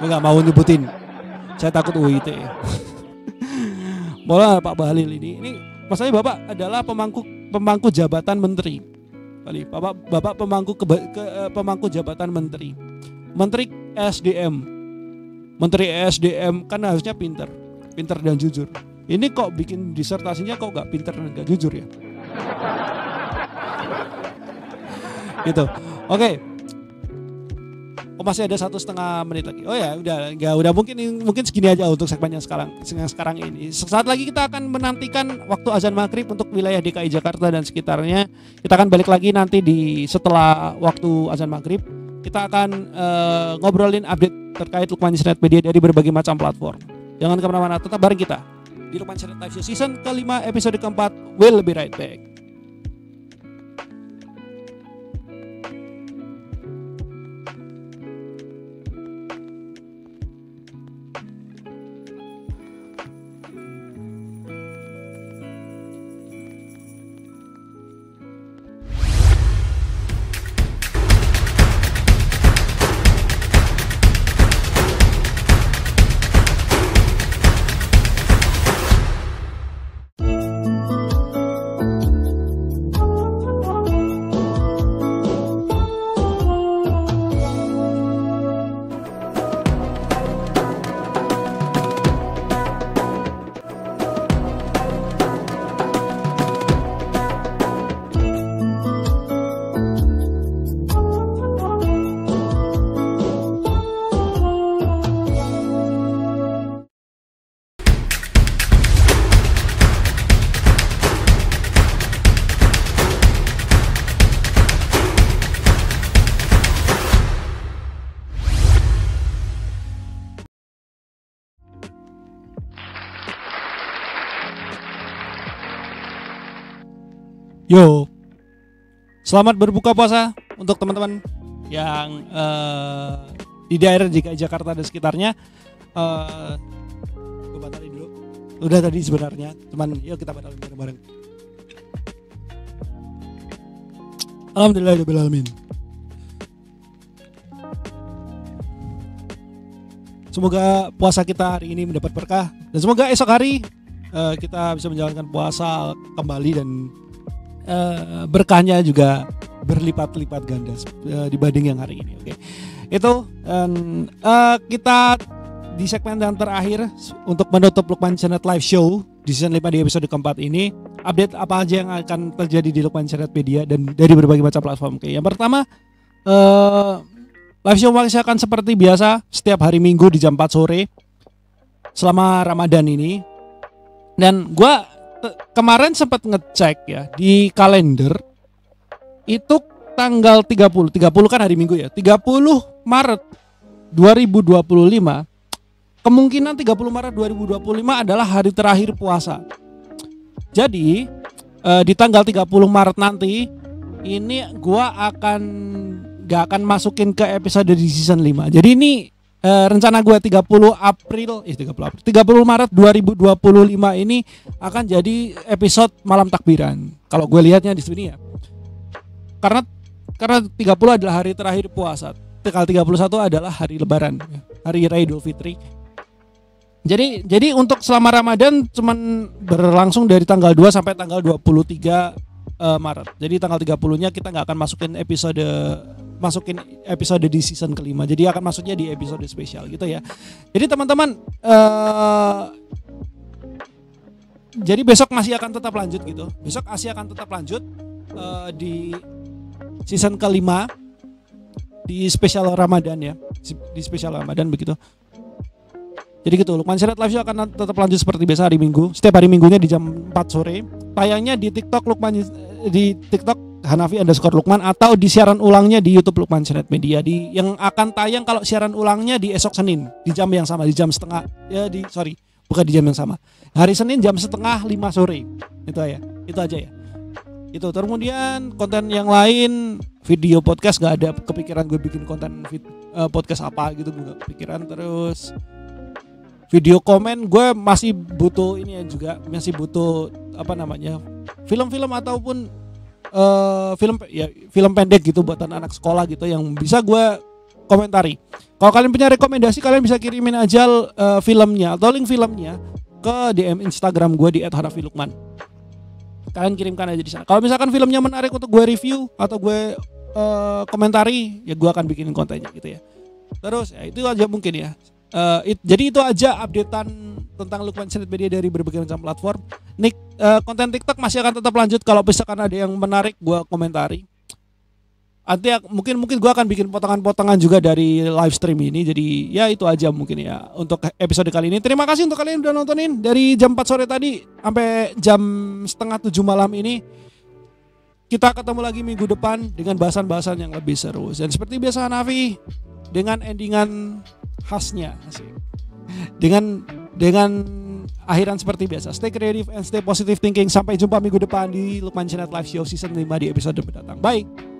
A: nggak mau nyebutin. Saya takut UIT. Malah Pak Bahlil ini masalahnya Bapak adalah pemangku jabatan menteri. Bapak pemangku jabatan menteri. Menteri SDM. Menteri SDM kan harusnya pinter dan jujur. Ini kok bikin disertasinya kok nggak pinter dan nggak jujur ya? Gitu. Oke. Oh, masih ada 1,5 menit lagi. Oh ya, udah mungkin segini aja untuk segmen yang sekarang ini. Saat lagi kita akan menantikan waktu azan maghrib untuk wilayah DKI Jakarta dan sekitarnya. Kita akan balik lagi nanti setelah waktu azan maghrib. Kita akan ngobrolin update terkait Lukman Internet Media dari berbagai macam platform. Jangan kemana-mana, tetap bareng kita di Lukman Internet Live Show season ke-5 episode ke-4. We'll be right back. Yo, selamat berbuka puasa untuk teman-teman yang di daerah DKI Jakarta dan sekitarnya. Gue batalin dulu. Udah tadi sebenarnya, cuman yuk kita batalin bareng-bareng. Alhamdulillahirobbilalamin. Semoga puasa kita hari ini mendapat berkah dan semoga esok hari kita bisa menjalankan puasa kembali dan berkahnya juga berlipat-lipat ganda dibanding yang hari ini. Oke. Itu kita di segmen yang terakhir untuk menutup Lukman Internet Live Show di season 5 di episode keempat ini. Update apa aja yang akan terjadi di Lukman Internet Media dan dari berbagai macam platform. Oke. Yang pertama, live show masih akan seperti biasa setiap hari Minggu di jam 4 sore selama Ramadan ini. Dan gua kemarin sempat ngecek ya di kalender itu tanggal 30 kan hari Minggu ya, 30 Maret 2025 kemungkinan 30 Maret 2025 adalah hari terakhir puasa. Jadi di tanggal 30 Maret nanti ini gua gak akan masukin ke episode di season 5. Jadi ini rencana gue 30 Maret 2025 ini akan jadi episode malam takbiran. Kalau gue lihatnya di sini ya. Karena 30 adalah hari terakhir puasa. Tanggal 31 adalah hari lebaran, hari Raya Idul Fitri. Jadi untuk selama Ramadan cuman berlangsung dari tanggal 2 sampai tanggal 23 Maret. Jadi tanggal 30-nya kita nggak akan masukin episode di season kelima. Jadi akan masuknya di episode spesial gitu ya. Jadi teman-teman jadi besok masih akan tetap lanjut gitu. Besok masih akan tetap lanjut di season kelima di spesial Ramadan ya. Di spesial Ramadan begitu. Jadi gitu, Lukman Internet Live Show akan tetap lanjut seperti biasa hari Minggu. Setiap hari Minggunya di jam 4 sore. Tayangnya di TikTok Hanafi_Lukman atau di siaran ulangnya di YouTube Lukman Internet Media yang akan tayang kalau siaran ulangnya di esok Senin di jam yang sama, di jam setengah bukan di jam yang sama. Hari Senin jam setengah 5 sore. Itu aja ya. Itu kemudian konten yang lain, video podcast gak ada kepikiran gue bikin konten podcast apa gitu, gue gak kepikiran. Terus video komen gue masih butuh ini ya juga, masih butuh apa namanya, film-film ataupun film pendek gitu buat anak sekolah gitu yang bisa gue komentari. Kalau kalian punya rekomendasi, kalian bisa kirimin aja filmnya atau link filmnya ke DM Instagram gue di @hanafi_lukman. Kalian kirimkan aja di sana. Kalau misalkan filmnya menarik untuk gue review atau gue komentari, ya gue akan bikin kontennya gitu ya. Terus ya itu aja mungkin ya. Jadi itu aja updatean tentang Lukman Channel Media dari berbagai macam platform. Konten TikTok masih akan tetap lanjut. Kalau misalkan ada yang menarik, gue komentari. Nanti mungkin gue akan bikin potongan-potongan juga dari live stream ini. Jadi ya itu aja mungkin ya untuk episode kali ini. Terima kasih untuk kalian yang udah nontonin dari jam 4 sore tadi sampai jam 6:30 malam ini. Kita ketemu lagi minggu depan dengan bahasan-bahasan yang lebih seru. Dan seperti biasa Hanafi dengan endingan khasnya, dengan akhiran seperti biasa. Stay creative and stay positive thinking. Sampai jumpa minggu depan di Lukman Channel Live Show season 5 di episode mendatang. Bye.